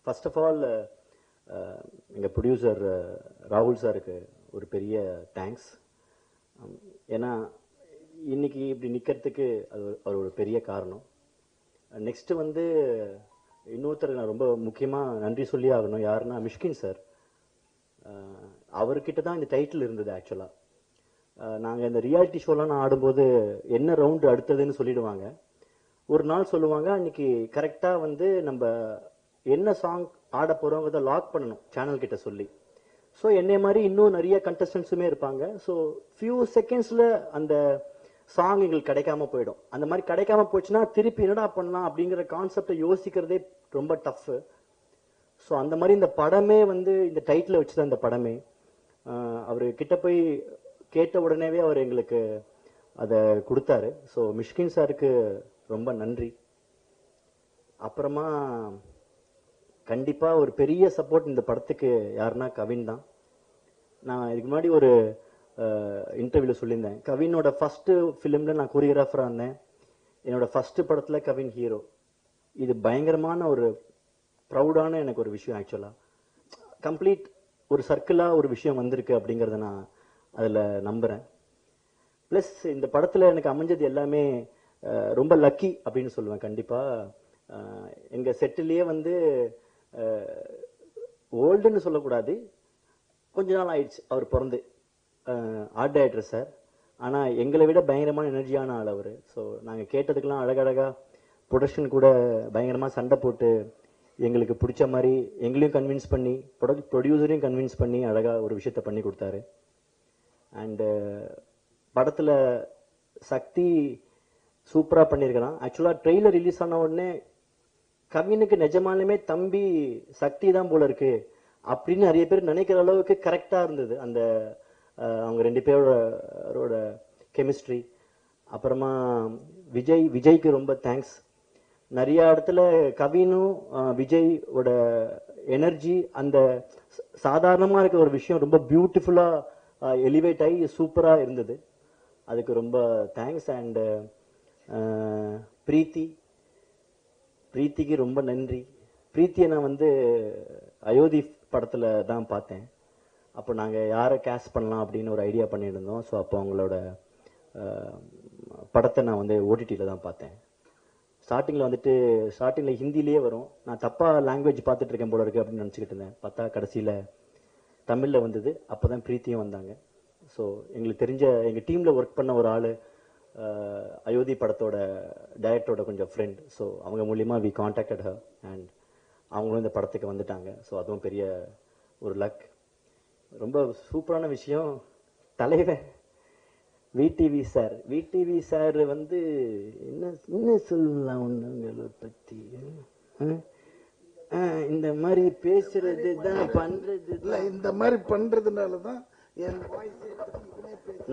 ஃபர்ஸ்ட் ஆஃப் ஆல் எங்கள் ப்ரொடியூசர் ராகுல் சாருக்கு ஒரு பெரிய தேங்க்ஸ். ஏன்னா இன்னைக்கு இப்படி நிற்கிறதுக்கு அது ஒரு பெரிய காரணம். நெக்ஸ்ட்டு வந்து இன்னொருத்தர் நான் ரொம்ப முக்கியமாக நன்றி சொல்லி ஆகணும். யாருன்னா மிஷ்கின் சார். அவர்கிட்ட தான் இந்த டைட்டில் இருந்தது. ஆக்சுவலாக நாங்கள் இந்த ரியாலிட்டி ஷோலாம் நான் ஆடும்போது என்ன ரவுண்டு அடுத்ததுன்னு சொல்லிடுவாங்க. ஒரு நாள் சொல்லுவாங்க, அன்னைக்கு கரெக்டாக வந்து நம்ம என்ன சாங் ஆட போகிறோங்கிறத லாக் பண்ணணும் சேனல் கிட்ட சொல்லி. ஸோ என்னை மாதிரி இன்னும் நிறைய கண்டஸ்டன்ஸுமே இருப்பாங்க. ஸோ ஃபியூ செகண்ட்ஸில் அந்த சாங் எங்களுக்கு கிடைக்காம போயிடும். அந்த மாதிரி கிடைக்காம போச்சுன்னா திருப்பி என்னடா பண்ணலாம் அப்படிங்கிற கான்செப்டை யோசிக்கிறதே ரொம்ப டஃப்பு. ஸோ அந்த மாதிரி இந்த படமே வந்து இந்த டைட்டில் வச்சு தான் இந்த படமே. அவர் கிட்ட போய் கேட்ட உடனேவே அவர் எங்களுக்கு அதை கொடுத்தாரு. ஸோ மிஷ்கின் சாருக்கு ரொம்ப நன்றி. அப்புறமா கண்டிப்பாக ஒரு பெரிய சப்போர்ட் இந்த படத்துக்கு யாருன்னா கவின் தான். நான் இதுக்கு முன்னாடி ஒரு இன்டர்வியூவில் சொல்லியிருந்தேன், கவினோட ஃபர்ஸ்ட் ஃபிலிமில் நான் கொரியோகிராஃபராக இருந்தேன். என்னோட ஃபர்ஸ்ட் படத்தில் கவின் ஹீரோ. இது பயங்கரமான ஒரு ப்ரௌடான எனக்கு ஒரு விஷயம். ஆக்சுவலாக கம்ப்ளீட் ஒரு சர்க்கிளாக ஒரு விஷயம் வந்திருக்கு அப்படிங்கிறத நான் அதில் நம்புகிறேன். ப்ளஸ் இந்த படத்தில் எனக்கு அமைஞ்சது எல்லாமே ரொம்ப லக்கி அப்படின்னு சொல்லுவேன். கண்டிப்பாக எங்கள் செட்டிலேயே வந்து ஓல்டுன்னு சொல்லக்கூடாது, கொஞ்ச நாள் ஆயிடுச்சு அவர் பிறந்து. ஆர்ட் டைரக்டர் சார் ஆனா எங்களை விட பயங்கரமான எனர்ஜியான ஆள் அவர். ஸோ நாங்க கேட்டதுக்கெல்லாம் அழகழகா ப்ரொடக்ஷன் கூட பயங்கரமா சண்டை போட்டு எங்களுக்கு பிடிச்ச மாதிரி எங்களையும் கன்வின்ஸ் பண்ணி ப்ரொடியூசரையும் கன்வின்ஸ் பண்ணி அழகா ஒரு விஷயத்த பண்ணி கொடுத்தாரு. அண்டு படத்துல சக்தி சூப்பரா பண்ணியிருக்கிறான். ஆக்சுவலா ட்ரெய்லர் ரிலீஸ் ஆன உடனே கவினுக்கு நிஜமாலுமே தம்பி சக்தி தான் போல இருக்கு அப்படின்னு நிறைய பேர் நினைக்கிற அளவுக்கு கரெக்டா இருந்தது அந்த அவங்க 2 பேரோட கெமிஸ்ட்ரி. அப்புறமா விஜய்க்கு ரொம்ப தேங்க்ஸ். நிறைய இடத்துல கவினும் விஜயோட எனர்ஜி அந்த சாதாரணமா இருக்க ஒரு விஷயம் ரொம்ப பியூட்டிஃபுல்லா எலிவேட் ஆகி சூப்பரா இருந்தது. அதுக்கு ரொம்ப தேங்க்ஸ். அண்ட் பிரீத்திக்கு ரொம்ப நன்றி. பிரீத்தியை நான் வந்து அயோத்தி படத்துல தான் பார்த்தேன். அப்போ நாங்கள் யாரை கேஸ்ட் பண்ணலாம் அப்படின்னு ஒரு ஐடியா பண்ணியிருந்தோம். ஸோ அப்போ அவங்களோட படத்தை நான் வந்து ஓடிடியில் தான் பார்த்தேன். ஸ்டார்டிங்கில் ஹிந்திலேயே வரும். நான் தப்பாக லாங்குவேஜ் பார்த்துட்டு இருக்கேன் போல இருக்கு அப்படின்னு நினச்சிக்கிட்டு இருந்தேன். பார்த்தா கடைசியில் தமிழில் வந்தது. அப்போ தான் பிரீத்தியும் வந்தாங்க. ஸோ எங்களுக்கு தெரிஞ்ச எங்கள் டீமில் ஒர்க் பண்ண ஒரு ஆள் அயோத்தி படத்தோட டைரக்டரோட கொஞ்சம் ஃப்ரெண்ட். ஸோ அவங்க மூலியமாக வி கான்டாக்டட் ஹர் அண்ட் அவங்களும் இந்த படத்துக்கு வந்துட்டாங்க. ஸோ அதுவும் பெரிய ஒரு லக். ரொம்ப சூப்பரான விஷயம். தலைவர் விடிவி சார் வந்து என்ன சொல்லலாம் ஒண்ணுங்களை பத்தி இந்த மாதிரி பேசுறது தான் பண்றது இல்ல, இந்த மாதிரி பண்றதுனாலதான் என்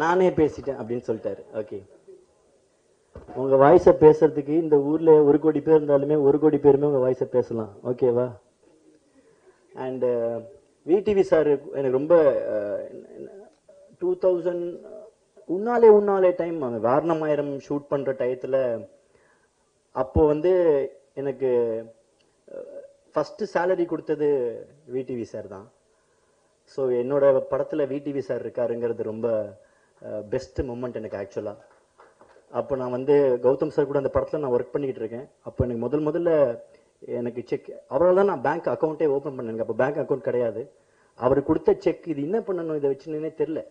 நானே பேசிட்டேன் அப்படின்னு சொல்லிட்டாரு. ஓகே, உங்க வாய்ஸ பேசுறதுக்கு இந்த ஊர்ல 1 கோடி பேர் இருந்தாலுமே 1 கோடி பேருமே உங்க வாய்ஸ பேசலாம். ஓகேவா? அண்ட் விடிவி சார் எனக்கு ரொம்ப 2000 உன்னாலே டைம் வாரணமாயிரம் ஷூட் பண்ற டயத்துல அப்போ வந்து எனக்கு ஃபர்ஸ்ட் சேலரி கொடுத்தது விடிவி சார் தான். ஸோ என்னோட படத்துல விடிவி சார் இருக்காருங்கிறது ரொம்ப பெஸ்ட் மூமெண்ட் எனக்கு ஆக்சுவலா. அப்போ நான் வந்து கௌதம் சார் கூட அந்த படத்துல நான் ஒர்க் பண்ணிக்கிட்டு இருக்கேன். அப்போ எனக்கு முதல்ல எனக்கு செக் அவரால் தான் நான் பேங்க் அக்கௌண்ட்டே ஓப்பன் பண்ணேன். அப்போ பேங்க் அக்கௌண்ட் கிடையாது. அவர் கொடுத்த செக் இது என்ன பண்ணணும் இதை வச்சுன்னே தெரியல.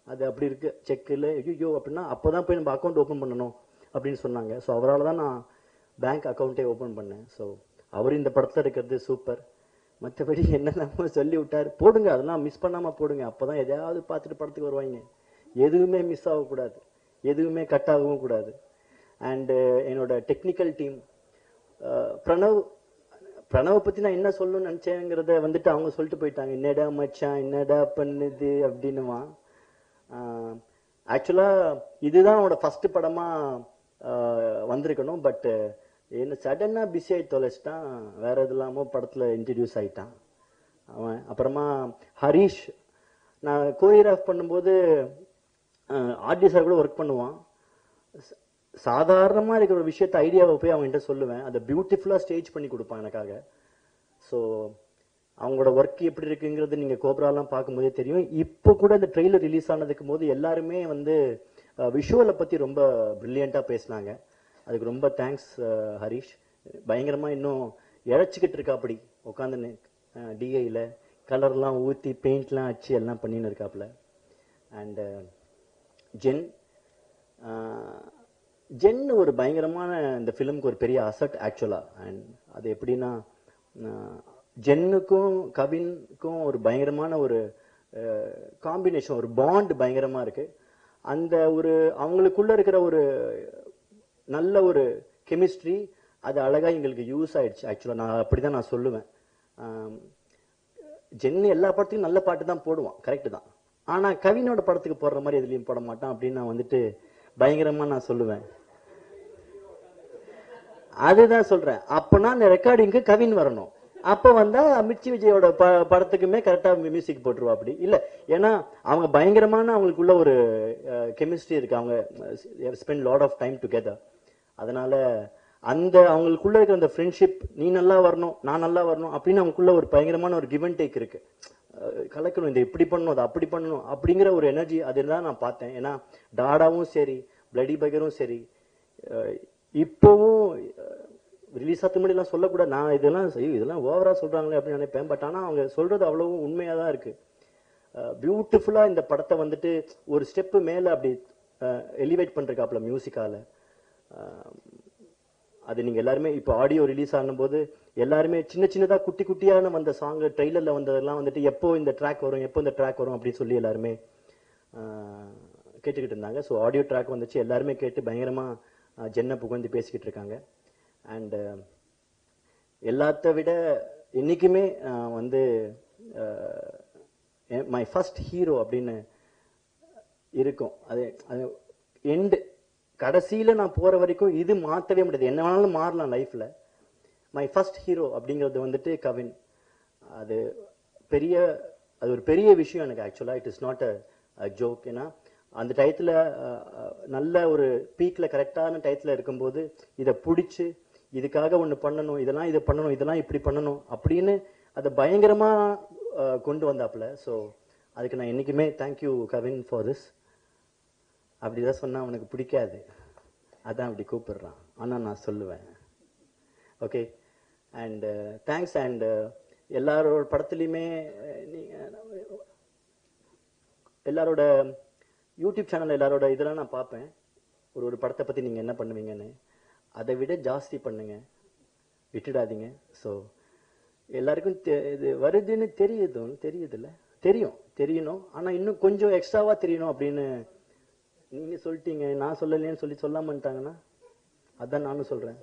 அது அப்படி இருக்கு செக்கில் ஐயோ அப்படின்னா அப்போதான் போய் நம்ம அக்கௌண்ட் ஓப்பன் பண்ணணும் அப்படின்னு சொன்னாங்க. ஸோ அவரால் தான் நான் பேங்க் அக்கௌண்ட்டே ஓப்பன் பண்ணேன். ஸோ அவர் இந்த படத்தில் இருக்கிறது சூப்பர். மற்றபடி என்னெல்லாமோ சொல்லி விட்டார். போடுங்க, அதெல்லாம் மிஸ் பண்ணாமல் போடுங்க. அப்போ தான் எதையாவது பார்த்துட்டு படத்துக்கு வருவாங்க. எதுவுமே மிஸ் ஆகக்கூடாது, எதுவுமே கட் ஆகவும் கூடாது. அண்டு என்னோட டெக்னிக்கல் டீம் பிரணவ பத்தி நான் என்ன சொல்லணும்னு நினைச்சேங்கிறத வந்துட்டு அவங்க சொல்லிட்டு போயிட்டாங்க. என்னடா மச்சான் என்னடா பண்ணுது அப்படின்னுமா. ஆக்சுவலா இதுதான் அவனோட ஃபர்ஸ்ட் படமா வந்திருக்கணும். பட் என்ன சடனா பிஸி ஆகி தொலைச்சிட்டான். வேற எது இல்லாம படத்துல இன்ட்ரடியூஸ் ஆயிட்டான் அவன். அப்புறமா ஹரீஷ் நான் கோரியோகிராஃப் பண்ணும்போது ஆர்டி சார் கூட ஒர்க் பண்ணுவான். சாதாரணமா இருக்கிற ஒரு விஷயத்த ஐடியாவை போய் அவங்ககிட்ட சொல்லுவேன். அதை பியூட்டிஃபுல்லா ஸ்டேஜ் பண்ணி கொடுப்பான் எனக்காக. ஸோ அவங்களோட ஒர்க் எப்படி இருக்குங்கிறது நீங்க கோப்ராலாம் பார்க்கும்போதே தெரியும். இப்போ கூட இந்த ட்ரெய்லர் ரிலீஸ் ஆனதுக்கு போது எல்லாருமே வந்து விஷுவலை பத்தி ரொம்ப பிரில்லியண்டா பேசினாங்க. அதுக்கு ரொம்ப தேங்க்ஸ் ஹரீஷ். பயங்கரமா இன்னும் இழைச்சிக்கிட்டு இருக்காப்படி உட்காந்து டிஐல கலர்லாம் ஊற்றி பெயிண்ட்லாம் அடிச்சு எல்லாம் பண்ணின்னு இருக்காப்புல. அண்ட் ஜென் ஒரு பயங்கரமான இந்த ஃபிலிமுக்கு ஒரு பெரிய அசட் ஆக்சுவலா. அண்ட் அது எப்படின்னா ஜென்னுக்கும் கவினுக்கும் ஒரு பயங்கரமான ஒரு காம்பினேஷன், ஒரு பாண்ட் பயங்கரமா இருக்கு. அந்த ஒரு அவங்களுக்குள்ள இருக்கிற ஒரு நல்ல ஒரு கெமிஸ்ட்ரி அது அழகா எங்களுக்கு யூஸ் ஆயிடுச்சு. ஆக்சுவலா நான் அப்படிதான் நான் சொல்லுவேன். ஜென் எல்லா படத்துக்கும் நல்ல பாட்டு தான் போடுவான், கரெக்ட் தான். ஆனா கவினோட படத்துக்கு போடுற மாதிரி எதுலையும் போட மாட்டான் அப்படின்னு நான் வந்துட்டு பயங்கரமா நான் சொல்லுவேன். அதுதான் சொல்றேன். அப்பனா அந்த ரெக்கார்டிங்க்கு கவின் வரணும். அப்ப வந்தா மிர்ச்சி விஜயோட படத்துக்குமே கரெக்டா மியூசிக் போட்டுருவா. அப்படி இல்ல, ஏன்னா அவங்க பயங்கரமான அவங்களுக்குள்ள ஒரு கெமிஸ்ட்ரி இருக்கு. அவங்க spend lot of time together. அதனால அந்த அவங்களுக்குள்ள இருக்கிற அந்த ஃப்ரெண்ட்ஷிப், நீ நல்லா வரணும் நான் நல்லா வரணும் அப்படின்னு அவங்களுக்குள்ள ஒரு பயங்கரமான ஒரு கிவ் அண்ட் டேக் இருக்கு. கலக்கணும், இந்த இப்படி பண்ணணும் அதை அப்படி பண்ணணும் அப்படிங்கிற ஒரு எனர்ஜி அதெல்லாம் நான் பார்த்தேன். ஏன்னா டாடாவும் சரி பிளடி பகரும் சரி இப்போவும் ரிலீஸ் ஆக முன்னாடி எல்லாம் சொல்லக்கூடாது. நான் இதெல்லாம் ஓவரா சொல்றாங்களே அப்படின்னு நினைப்பேன். பட் ஆனா அவங்க சொல்றது அவ்வளவு உண்மையா தான் இருக்கு. பியூட்டிஃபுல்லா இந்த படத்தை வந்துட்டு ஒரு ஸ்டெப் மேல அப்படி எலிவேட் பண்ணுறக்காப்புல மியூசிக்கால. அது நீங்கள் எல்லாருமே இப்போ ஆடியோ ரிலீஸ் ஆகும்போது எல்லாருமே சின்ன சின்னதாக குட்டி குட்டியான வந்த சாங் ட்ரெய்லரில் வந்ததெல்லாம் வந்துட்டு எப்போ இந்த ட்ராக் வரும் எப்போ இந்த ட்ராக் வரும் அப்படின்னு சொல்லி எல்லாருமே கேட்டுக்கிட்டு இருந்தாங்க. ஸோ ஆடியோ ட்ராக் வந்துச்சு, எல்லாருமே கேட்டு பயங்கரமாக ஜென்னை புகழ்ந்து பேசிக்கிட்டு இருக்காங்க. அண்ட் எல்லாத்த விட என்றைக்குமே வந்து மை ஃபர்ஸ்ட் ஹீரோ அப்படின்னு இருக்கும். அது எண்டு கடைசியில் நான் போகிற வரைக்கும் இது மாற்றவே முடியாது. என்ன வேணாலும் மாறலாம் லைஃப்பில். மை ஃபர்ஸ்ட் ஹீரோ அப்படிங்கிறது வந்துட்டு கவின். அது ஒரு பெரிய விஷயம் எனக்கு. ஆக்சுவலாக it is not a joke. ஏன்னா அந்த டயத்தில் நல்ல ஒரு பீக்கில் கரெக்டான டயத்தில் இருக்கும்போது இதை பிடிச்சி இதுக்காக ஒன்று பண்ணணும், இதெல்லாம் இதை பண்ணணும், இதெல்லாம் இப்படி பண்ணணும் அப்படின்னு அதை பயங்கரமாக கொண்டு வந்தாப்புல. ஸோ அதுக்கு நான் என்றைக்குமே தேங்க்யூ கவின் ஃபார் திஸ். அப்படிதான் சொன்னால் அவனுக்கு பிடிக்காது, அதான் அப்படி கூப்பிடுறான். ஆனால் நான் சொல்லுவேன். Okay, and thanks. அண்ட் எல்லாரோட படத்துலையுமே எல்லாரோட யூடியூப் சேனல் எல்லாரோட இதெல்லாம் நான் பார்ப்பேன். ஒரு படத்தை பற்றி நீங்கள் என்ன பண்ணுவீங்கன்னு. அதை விட ஜாஸ்தி பண்ணுங்க, விட்டுடாதீங்க. ஸோ எல்லாருக்கும் இது வருதுன்னு தெரியுதுல்ல, தெரியணும். ஆனால் இன்னும் கொஞ்சம் எக்ஸ்ட்ராவாக தெரியணும் அப்படின்னு நீங்கள் சொல்லிட்டீங்க. நான் சொல்லலைன்னு சொல்லி சொல்லாமட்டாங்கன்னா அதான் நானும் சொல்கிறேன்.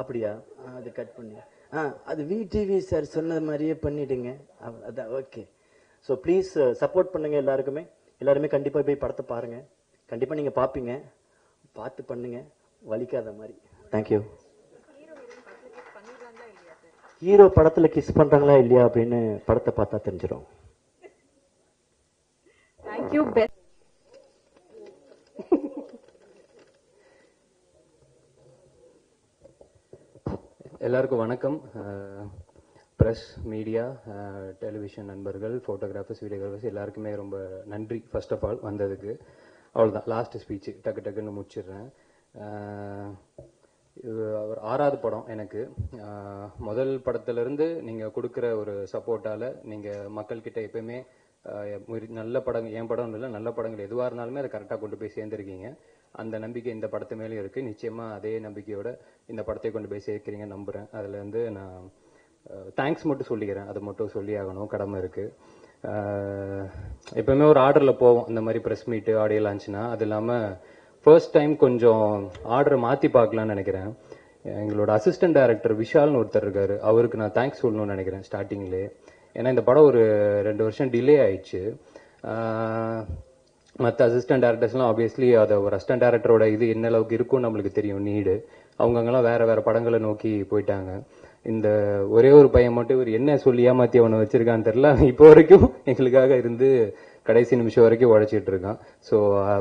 அப்படியா? அது கட் பண்ணி அது விடிவி சார் சொன்னது மாதிரியே பண்ணிடுங்க. அதான் ஓகே. ஸோ ப்ளீஸ் சப்போர்ட் பண்ணுங்க எல்லாருக்குமே. எல்லாருமே கண்டிப்பாக போய் படத்தை பாருங்க. கண்டிப்பாக நீங்கள் பார்ப்பீங்க. பார்த்து பண்ணுங்க, வலிக்காத மாதிரி. தேங்க்யூ. ஹீரோ படத்தில் கிஸ் பண்ணுறாங்களா இல்லையா அப்படின்னு படத்தை பார்த்தா தெரிஞ்சிடும். தேங்க்யூ. பெஸ்ட். எல்லாருக்கும் வணக்கம். ப்ரெஸ், மீடியா, டெலிவிஷன் நண்பர்கள், ஃபோட்டோகிராஃபர்ஸ், வீடியோகிராஃபர்ஸ் எல்லாருக்குமே ரொம்ப நன்றி ஃபர்ஸ்ட் ஆஃப் ஆல் வந்ததுக்கு. அவ்வளோதான், லாஸ்ட் ஸ்பீச்சு டக்குன்னு முடிச்சிடுறேன். இது ஒரு 6வது படம் எனக்கு. முதல் படத்துலேருந்து நீங்கள் கொடுக்குற ஒரு சப்போர்ட்டால் நீங்கள் மக்கள்கிட்ட எப்பயுமே நல்ல படங்கள், என் படம் இல்லை, நல்ல படங்கள் எதுவாக இருந்தாலுமே அதை கரெக்டாக கொண்டு போய் சேர்ந்துருக்கீங்க. அந்த நம்பிக்கை இந்த படத்து மேலேயும் இருக்குது. நிச்சயமாக அதே நம்பிக்கையோட இந்த படத்தை கொண்டு போய் சேர்க்குறீங்க நம்புகிறேன். அதில் வந்து நான் தேங்க்ஸ் மட்டும் சொல்லிக்கிறேன். அதை மட்டும் சொல்லி ஆகணும், கடமை இருக்குது. எப்பவுமே ஒரு ஆர்டரில் போவோம் இந்த மாதிரி ப்ரெஸ் மீட்டு, ஆடியோ லான்ச்னா. அது இல்லாமல் ஃபர்ஸ்ட் டைம் கொஞ்சம் ஆர்டரை மாற்றி பார்க்கலான்னு நினைக்கிறேன். எங்களோட அசிஸ்டன்ட் டைரக்டர் விஷால்னு ஒருத்தர் இருக்காரு, அவருக்கு நான் தேங்க்ஸ் சொல்லணும்னு நினைக்கிறேன் ஸ்டார்டிங்லேயே. ஏன்னா இந்த படம் ஒரு 2 வருஷம் டிலே ஆயிடுச்சு. மற்ற அசிஸ்டன்ட் டேரக்டர்ஸ்லாம் ஆப்வியஸ்லி அதை ஒரு அசிஸ்டன்ட் டேரக்டரோட இது என்ன அளவுக்கு இருக்கும்னு நம்மளுக்கு தெரியும், நீடு. அவங்கெல்லாம் வேற படங்களை நோக்கி போயிட்டாங்க. இந்த ஒரே ஒரு பையன் மட்டும் இவர் என்ன சொல்லி ஏமாத்தி அவனை வச்சிருக்கான்னு தெரியல, இப்போ வரைக்கும் எங்களுக்காக இருந்து கடைசி நிமிஷம் வரைக்கும் உழைச்சிட்டு இருக்கான். ஸோ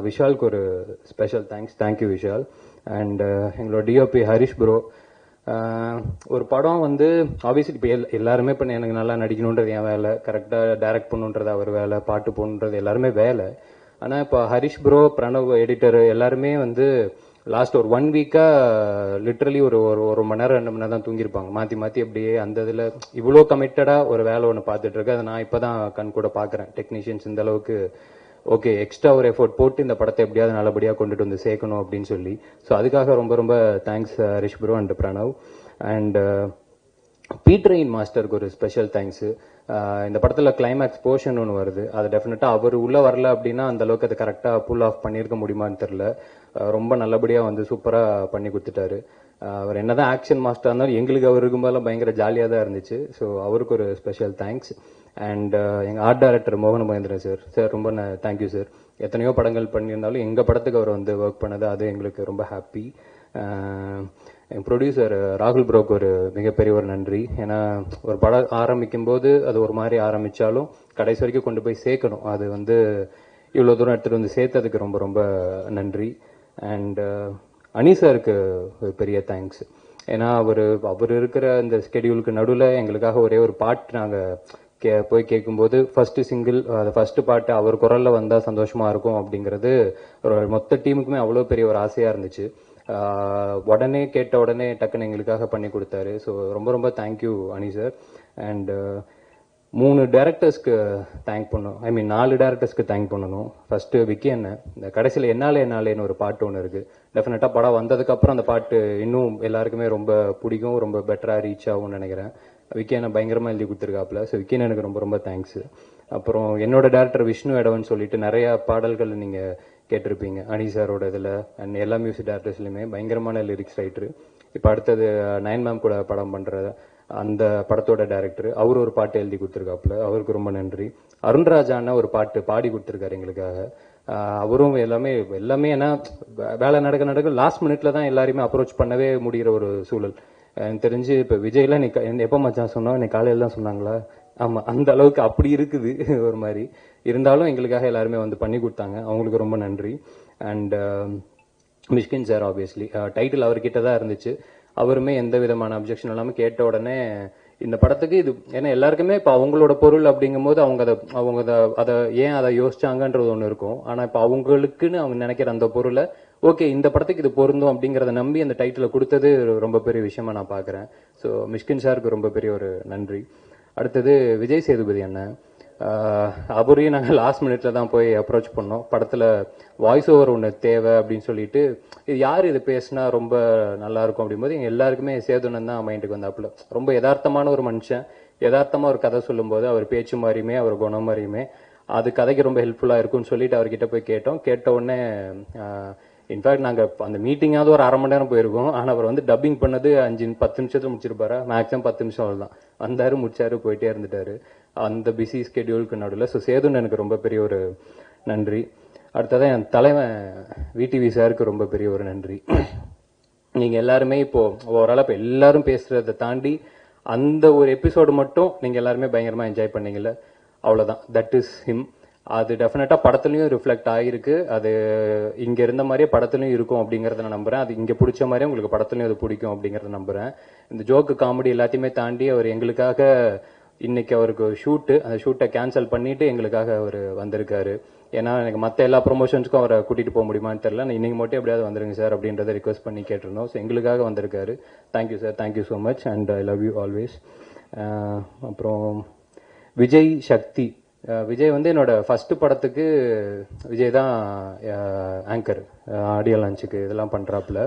விஷாலுக்கு ஒரு special thanks. Thank you Vishal. And எங்களோட டிஓபி ஹரிஷ் ப்ரோ. ஒரு படம் வந்து ஆப்வியஸ்லி இப்போ எல்லாருமே இப்போ எனக்கு நல்லா நடிக்கணுன்றது என் வேலை, கரெக்டாக டைரக்ட் பண்ணுன்றது அவர் வேலை, பாட்டு போகணுன்றது எல்லாருமே வேலை. ஆனால் இப்போ ஹரிஷ் ப்ரோ, பிரணவ் எடிட்டர் எல்லாருமே வந்து லாஸ்ட் ஒரு 1 வீக்காக லிட்ரலி ஒரு மணி நேரம் 2 மணி நேரம் தான் தூங்கியிருப்பாங்க மாற்றி அப்படியே. அந்த இதில் இவ்வளோ கமிட்டடாக ஒரு வேலை ஒன்று பார்த்துட்டு இருக்கு. அதை நான் இப்போ தான் கண் கூட பார்க்குறேன். டெக்னீஷியன்ஸ் இந்த அளவுக்கு ஓகே எக்ஸ்ட்ரா ஒரு எஃபோர்ட் போட்டு இந்த படத்தை எப்படியாவது நல்லபடியாக கொண்டுட்டு வந்து சேர்க்கணும் அப்படின்னு சொல்லி. ஸோ அதுக்காக ரொம்ப thanks Harish bro and Pranav. And பீட்ரெயின் மாஸ்டருக்கு ஒரு ஸ்பெஷல் தேங்க்ஸு. இந்த படத்தில் கிளைமேக்ஸ் போர்ஷன் ஒன்று வருது, அது டெஃபினட்டாக அவர் உள்ளே வரல அப்படின்னா அந்த அளவுக்கு அதை கரெக்டாக புல் ஆஃப் பண்ணியிருக்க முடியுமான்னு தெரில. ரொம்ப நல்லபடியாக வந்து சூப்பராக பண்ணி கொடுத்துட்டாரு. அவர் என்னதான் ஆக்ஷன் மாஸ்டர் இருந்தாலும் எங்களுக்கு அவர் இருக்கும்போதெல்லாம் பயங்கர ஜாலியாக தான் இருந்துச்சு. ஸோ அவருக்கு ஒரு ஸ்பெஷல் தேங்க்ஸ். அண்ட் எங்கள் ஆர்ட் டைரக்டர் மோகன மகேந்திரன் சார் ரொம்ப தேங்க்யூ சார். எத்தனையோ படங்கள் பண்ணியிருந்தாலும் எங்கள் படத்துக்கு அவர் வந்து ஒர்க் பண்ணது அது எங்களுக்கு ரொம்ப ஹாப்பி. என் ப்ரொடியூசர் ராகுல் ப்ரோக்கு ஒரு மிகப்பெரிய ஒரு நன்றி. ஏன்னா ஒரு படம் ஆரம்பிக்கும் போது அது ஒரு மாதிரி ஆரம்பித்தாலும் கடைசி வரைக்கும் கொண்டு போய் சேர்க்கணும். அது வந்து இவ்வளோ தூரம் எடுத்துகிட்டு வந்து சேர்த்ததுக்கு ரொம்ப நன்றி. அண்ட் அனி சாருக்கு ஒரு பெரிய தேங்க்ஸ். ஏன்னா அவர் இருக்கிற இந்த ஸ்கெடியூலுக்கு நடுவில் எங்களுக்காக ஒரே ஒரு பாட்டு நாங்கள் போய் கேட்கும்போது ஃபர்ஸ்ட் சிங்கிள், அது ஃபர்ஸ்ட் பாட்டு அவர் குரலில் வந்தால் சந்தோஷமாக இருக்கும் அப்படிங்கிறது மொத்த டீமுக்குமே அவ்வளோ பெரிய ஒரு ஆசையாக இருந்துச்சு. உடனே கேட்ட உடனே டக்குன்னு எங்களுக்காக பண்ணி கொடுத்தாரு. ஸோ ரொம்ப தேங்க்யூ அனி சார். அண்ட் 3 டேரக்டர்ஸ்க்கு தேங்க் பண்ணணும். ஐ மீன் 4 டேரக்டர்ஸ்க்கு தேங்க் பண்ணணும். ஃபர்ஸ்ட் விக்கி அண்ணன். இந்த கடைசியில் என்னாலேன்னு ஒரு பாட்டு ஒன்று இருக்கு. டெஃபினட்டா படம் வந்ததுக்கு அப்புறம் அந்த பாட்டு இன்னும் எல்லாருக்குமே ரொம்ப பிடிக்கும், ரொம்ப பெட்டரா ரீச் ஆகும்னு நினைக்கிறேன். விக்கி அண்ணன் பயங்கரமா எழுதி கொடுத்துருக்காப்ல. ஸோ விக்கி அண்ணனுக்கு ரொம்ப ரொம்ப தேங்க்ஸ். அப்புறம் என்னோட டேரக்டர் விஷ்ணு எடவன் சொல்லிட்டு நிறைய பாடல்கள் நீங்க கேட்டிருப்பீங்க அனி சாரோட இதுல அண்ட் எல்லா மியூசிக் டேரக்டர்ஸ்லயுமே பயங்கரமான லிரிக்ஸ் ரைட்டர். இப்போ அடுத்தது நயன் மேம் கூட படம் பண்ற அந்த படத்தோட டைரக்டர் அவர் ஒரு பாட்டு எழுதி கொடுத்துருக்காப்புல, அவருக்கு ரொம்ப நன்றி. அருண்ராஜான ஒரு பாட்டு பாடி கொடுத்துருக்காரு எங்களுக்காக. அவரும் எல்லாமே ஏன்னா வேலை நடக்க லாஸ்ட் மினிட்ல தான் எல்லாருமே அப்ரோச் பண்ணவே முடிகிற ஒரு சூழல். எனக்கு தெரிஞ்சு இப்போ விஜய்ல நீ எப்போ மச்சான் சொன்னோம், இன்னைக்கு காலையில் தான் சொன்னாங்களா? ஆமா, அந்த அளவுக்கு அப்படி இருக்குது ஒரு மாதிரி. இருந்தாலும் எங்களுக்காக எல்லாருமே வந்து பண்ணி கொடுத்தாங்க, அவங்களுக்கு ரொம்ப நன்றி. And Mysskin sir obviously title அவர்கிட்ட தான் இருந்துச்சு. அவருமே எந்த விதமான அப்ஜெக்ஷன் இல்லாமல் கேட்ட உடனே இந்த படத்துக்கு இது ஏன்னா எல்லாருக்குமே இப்போ அவங்களோட பொருள் அப்படிங்கும்போது அவங்க அதை ஏன் அதை யோசிச்சாங்கன்றது ஒன்று இருக்கும். ஆனால் இப்போ அவங்களுக்குன்னு அவங்க நினைக்கிற அந்த பொருளை ஓகே இந்த படத்துக்கு இது பொருந்தும் அப்படிங்கிறத நம்பி அந்த டைட்டிலை கொடுத்தது ரொம்ப பெரிய விஷயமா நான் பார்க்குறேன். ஸோ மிஷ்கின் சாருக்கு ரொம்ப பெரிய ஒரு நன்றி. அடுத்தது விஜய் சேதுபதி அண்ணன். அவரையும் நாங்கள் லாஸ்ட் மினிட்ல தான் போய் அப்ரோச் பண்ணோம். படத்துல வாய்ஸ் ஓவர் ஒன்று தேவை அப்படின்னு சொல்லிட்டு, இது யார் இது பேசினா ரொம்ப நல்லா இருக்கும் அப்படிங்கும்போது எங்க எல்லாருக்குமே சேதுனன் தான் மைண்டுக்கு வந்தாப்புல. ரொம்ப யதார்த்தமான ஒரு மனுஷன், யதார்த்தமா ஒரு கதை சொல்லும்போது அவர் பேச்சு மாதிரியுமே அவர் குணம் மாதிரியுமே அது கதைக்கு ரொம்ப ஹெல்ப்ஃபுல்லா இருக்கும்னு சொல்லிட்டு அவர்கிட்ட போய் கேட்டோம். கேட்ட உடனே இன்ஃபேக்ட் நாங்கள் அந்த மீட்டிங்காவது ஒரு அரை மணி நேரம் போயிருக்கோம். ஆனால் அவர் வந்து டப்பிங் பண்ணது 5-10 நிமிஷத்துல முடிச்சிருப்பாரா, மேக்ஸிமம் 10 நிமிஷம் அவ்வளோதான். வந்தாரு, முடிச்சாரு, போயிட்டே இருந்துட்டாரு அந்த பிஸி ஸ்கெடியூலுக்கு நடுவில். ஸோ சேதுன்னு எனக்கு ரொம்ப பெரிய ஒரு நன்றி. அடுத்ததான் என் தலைவன் விடிவி சாருக்கு ரொம்ப பெரிய ஒரு நன்றி. நீங்கள் எல்லாருமே இப்போ ஓவராலாக இப்போ எல்லாரும் பேசுறதை தாண்டி அந்த ஒரு எபிசோடு மட்டும் நீங்கள் எல்லாருமே பயங்கரமாக என்ஜாய் பண்ணீங்கல்ல, அவ்வளோதான். That is him. அது டெஃபினட்டா படத்துலயும் ரிஃப்ளெக்ட் ஆகிருக்கு. அது இங்க இருந்த மாதிரியே படத்துலயும் இருக்கும் அப்படிங்கறத நான் நம்புறேன். அது இங்க பிடிச்ச மாதிரியே உங்களுக்கு படத்துலயும் அது பிடிக்கும் அப்படிங்கறத நம்புறேன். இந்த ஜோக்கு காமெடி எல்லாத்தையுமே தாண்டி அவர் எங்களுக்காக இன்னைக்கு அவருக்கு ஷூட்டு, அந்த ஷூட்டை கேன்சல் பண்ணிட்டு எங்களுக்காக அவர் வந்திருக்காரு. ஏன்னா எனக்கு மற்ற எல்லா ப்ரொமோஷன்ஸ்க்கும் அவரை கூட்டிட்டு போக முடியுமான்னு தெரியல. இன்னைக்கு மட்டும் எப்படியாவது வந்துருங்க சார் அப்படின்றத ரிக்வஸ்ட் பண்ணி கேட்டிருந்தோம். ஸோ எங்களுக்காக வந்திருக்காரு. Thank you sir, thank you so much and I love you always. அப்புறம் விஜய் சக்தி. விஜய் வந்து என்னோட ஃபர்ஸ்ட் படத்துக்கு விஜய் தான் ஆங்கர், ஆடியோ லான்ச்சுக்கு இதெல்லாம் பண்றாப்புல.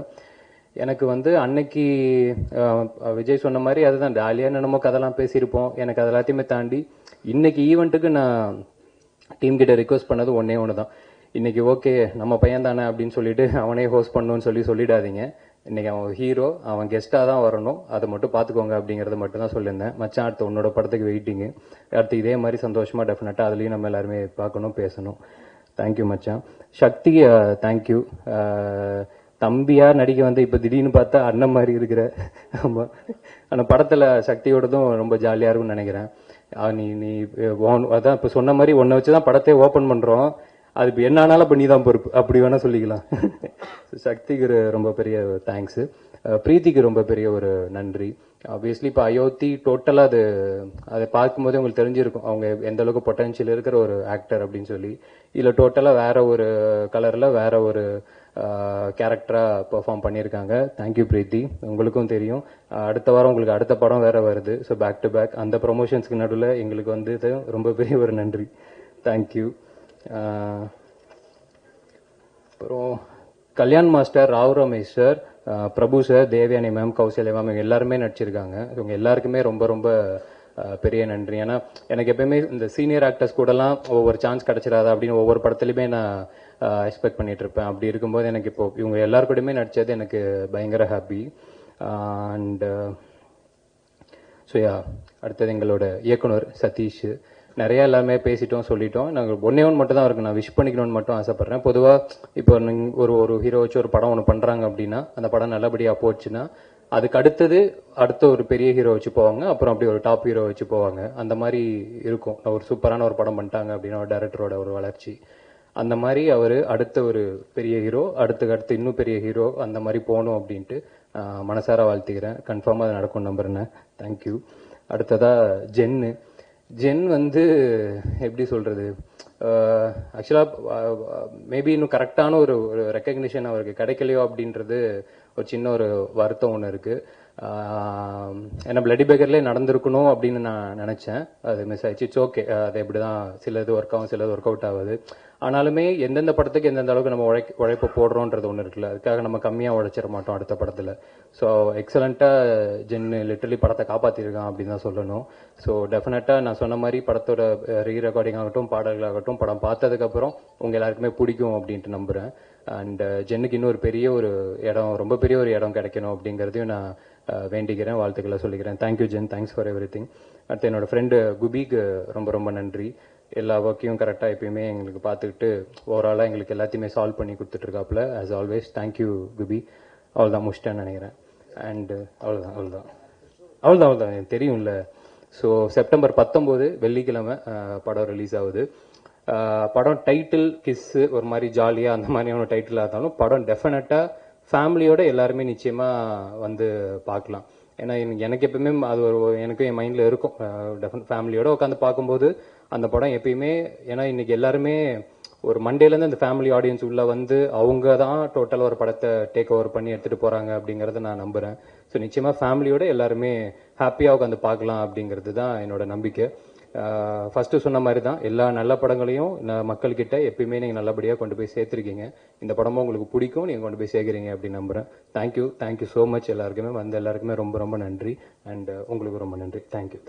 எனக்கு வந்து அன்னைக்கு விஜய் சொன்ன மாதிரி அதுதான் ஜாலியாக என்னமோ கதெல்லாம் பேசியிருப்போம். எனக்கு அது எல்லாத்தையுமே தாண்டி இன்னைக்கு ஈவெண்ட்டுக்கு நான் டீம் கிட்ட ரிக்வஸ்ட் பண்ணது ஒன்று தான். இன்னைக்கு ஓகே நம்ம பையன் தானே அப்படின்னு சொல்லிட்டு அவனே ஹோஸ்ட் பண்ணணும்னு சொல்லிடாதீங்க. இன்னைக்கு அவன் ஹீரோ, அவன் கெஸ்டாக தான் வரணும், அதை மட்டும் பார்த்துக்கோங்க அப்படிங்கறத மட்டும் தான் சொல்லியிருந்தேன். மச்சான் அடுத்த உன்னோட படத்துக்கு வெயிட்டிங்கு. அடுத்து இதே மாதிரி சந்தோஷமா டெஃபினட்டா அதுலேயும் நம்ம எல்லாருமே பார்க்கணும், பேசணும். தேங்க்யூ மச்சான். சக்தி தேங்க்யூ. தம்பியா நடிக்க வந்து இப்போ திடீர்னு பார்த்தா அண்ணன் மாதிரி இருக்கிற. ஆமா, ஆனால் படத்தில் சக்தியோடதும் ரொம்ப ஜாலியாக இருக்கும்னு நினைக்கிறேன். நீ அதான் இப்போ சொன்ன மாதிரி ஒன்றை வச்சு தான் படத்தை ஓப்பன் பண்ணுறோம். அது இப்போ என்ன ஆனாலும் இப்போ நீ தான் பொறுப்பு, அப்படி வேணா சொல்லிக்கலாம். சக்திக்கு ரொம்ப பெரிய தேங்க்ஸ். பிரீத்திக்கு ரொம்ப பெரிய ஒரு நன்றி. ஆப்வியஸ்லி இப்போ அயோத்தி டோட்டலாக அதை பார்க்கும்போதே உங்களுக்கு தெரிஞ்சிருக்கும் அவங்க எந்த அளவுக்கு பொட்டன்ஷியல் இருக்கிற ஒரு ஆக்டர் அப்படின்னு சொல்லி. இதில் டோட்டலாக வேற ஒரு கலரில் வேற ஒரு கேரக்டராக பெர்ஃபார்ம் பண்ணியிருக்காங்க. தேங்க்யூ பிரீத்தி, உங்களுக்கும் தெரியும். அடுத்த வாரம் உங்களுக்கு அடுத்த படம் வேற வருது. ஸோ பேக் டு பேக் அந்த ப்ரொமோஷன்ஸ்க்கு நடுவில் எங்களுக்கு வந்து ரொம்ப பெரிய ஒரு நன்றி. தேங்க்யூ. அப்புறம் Kalyan master, Rao Ramesh sir, Prabhu sir, Devayani ma'am, Kausalya ma'am, இவங்க எல்லாருமே நடிச்சிருக்காங்க. இவங்க எல்லாருக்குமே ரொம்ப ரொம்ப பெரிய நன்றி. ஏன்னா எனக்கு எப்பயுமே இந்த சீனியர் ஆக்டர்ஸ் கூடலாம் ஒவ்வொரு சான்ஸ் கிடைச்சிடாதா அப்படின்னு ஒவ்வொரு படத்துலையுமே நான் எக்ஸ்பெக்ட் பண்ணிட்டு இருப்பேன். அப்படி இருக்கும்போது எனக்கு இப்போ இவங்க எல்லாருக்கூடயுமே நடிச்சது எனக்கு பயங்கர ஹாப்பி. அண்ட் ஸோ அடுத்தது எங்களோட இயக்குனர் சதீஷ். நிறைய எல்லாமே பேசிட்டோம், சொல்லிட்டோம். நாங்கள் ஒன்னே ஒன்று மட்டும் தான் இருக்கு, நான் விஷ் பண்ணிக்கணும்னு மட்டும் ஆசைப்படுறேன். பொதுவாக இப்போ ஒரு ஹீரோ வச்சு ஒரு படம் ஒன்று பண்றாங்க அப்படின்னா அந்த படம் நல்லபடியாக போச்சுன்னா அதுக்கு அடுத்த ஒரு பெரிய ஹீரோ வச்சு போவாங்க, அப்புறம் அப்படி ஒரு டாப் ஹீரோ வச்சு போவாங்க. அந்த மாதிரி இருக்கும். ஒரு சூப்பரான ஒரு படம் பண்ணிட்டாங்க அப்படின்னா ஒரு டைரக்டரோட ஒரு வளர்ச்சி அந்த மாதிரி அவர் அடுத்த ஒரு பெரிய ஹீரோ, அடுத்து இன்னும் பெரிய ஹீரோ அந்த மாதிரி போகணும் அப்படின்ட்டு மனசார வாழ்த்துக்கிறேன். கன்ஃபார்மாக அது நடக்கும் நம்புறேன். தேங்க்யூ. அடுத்ததா ஜென் வந்து எப்படி சொல்றது, ஆக்சுவலா மேபி இன்னும் கரெக்டான ஒரு ரெக்கக்னிஷன் அவருக்கு கிடைக்கலையோ அப்படின்றது ஒரு சின்ன ஒரு வருத்தம் ஒன்று இருக்கு. ஏன்னா பிளடி பேக்கர்லேயே நடந்திருக்கணும் அப்படின்னு நான் நினச்சேன். அது மிஸ் ஆயிடுச்சு. It's okay. அது இப்படி தான், சிலது ஒர்க் ஆகும், சிலது ஒர்க் அவுட் ஆகுது. ஆனாலுமே எந்தெந்த படத்துக்கு எந்தெந்த அளவுக்கு நம்ம உழைப்பு போடுறோன்றது ஒன்று இருக்குல்ல, அதுக்காக நம்ம கம்மியாக உழைச்சிட மாட்டோம் அடுத்த படத்தில். ஸோ எக்ஸலண்ட்டாக ஜென்னு லிட்டரலி படத்தை காப்பாற்றிருக்கான் அப்படின்னு தான் சொல்லணும். ஸோ டெஃபினட்டாக நான் சொன்ன மாதிரி படத்தோட ரீ ரெக்கார்டிங் ஆகட்டும், பாடல்களாகட்டும், படம் பார்த்ததுக்கப்புறம் உங்கள் எல்லாருக்குமே பிடிக்கும் அப்படின்ட்டு நம்புகிறேன். அண்ட் ஜென்னுக்கு இன்னும் ஒரு பெரிய ஒரு இடம், ரொம்ப பெரிய ஒரு இடம் கிடைக்கணும் அப்படிங்கிறதையும் நான் வேண்டிக்கிறேன், வாழ்த்துக்களை சொல்லிக்கிறேன். Thank you Jen, thanks for everything. அடுத்து என்னோட ஃப்ரெண்டு குபிக்கு ரொம்ப ரொம்ப நன்றி. எல்லா ஒர்க்கையும் கரெக்டாக எப்பயுமே எங்களுக்கு பார்த்துக்கிட்டு ஓவராலாக எங்களுக்கு எல்லாத்தையுமே சால்வ் பண்ணி கொடுத்துட்ருக்காப்புல. As always thank you குபி. அவ்வளோதான், முடிச்சிட்டேன்னு நினைக்கிறேன். அண்டு அவ்வளோதான் எனக்கு தெரியும்ல. ஸோ செப்டம்பர் 19 வெள்ளிக்கிழமை படம் ரிலீஸ் ஆகுது. படம் டைட்டில் கிஸ்ஸு ஒரு மாதிரி ஜாலியாக அந்த மாதிரியான டைட்டிலாக இருந்தாலும் படம் டெஃபினட்டாக ஃபேமிலியோட எல்லாருமே நிச்சயமாக வந்து பார்க்கலாம். ஏன்னா எனக்கு எப்பயுமே அது எனக்கும் என் மைண்டில் இருக்கும். டெஃபினட் ஃபேமிலியோட உட்காந்து பார்க்கும்போது அந்த படம் எப்பயுமே, ஏன்னா இன்னைக்கு எல்லாருமே ஒரு மண்டேலேருந்து அந்த ஃபேமிலி ஆடியன்ஸ் உள்ள வந்து அவங்க தான் டோட்டலாக ஒரு படத்தை டேக் ஓவர் பண்ணி எடுத்துகிட்டு போகிறாங்க அப்படிங்கிறத நான் நம்புகிறேன். ஸோ நிச்சயமாக ஃபேமிலியோட எல்லாருமே ஹாப்பியாக உட்காந்து பார்க்கலாம் அப்படிங்கிறது தான் என்னோட நம்பிக்கை. ஃபர்ஸ்ட்டு சொன்ன மாதிரி தான் எல்லா நல்ல படங்களையும் மக்கள்கிட்ட எப்பயுமே நீங்கள் நல்லபடியாக கொண்டு போய் சேர்த்துருக்கீங்க. இந்த படமும் உங்களுக்கு பிடிக்கும், நீங்கள் கொண்டு போய் சேர்க்குறீங்க அப்படின்னு நம்புகிறேன். தேங்க்யூ ஸோ மச் எல்லாருக்குமே, வந்து எல்லாருக்குமே ரொம்ப ரொம்ப நன்றி. அண்ட் உங்களுக்கு ரொம்ப நன்றி. தேங்க்யூ.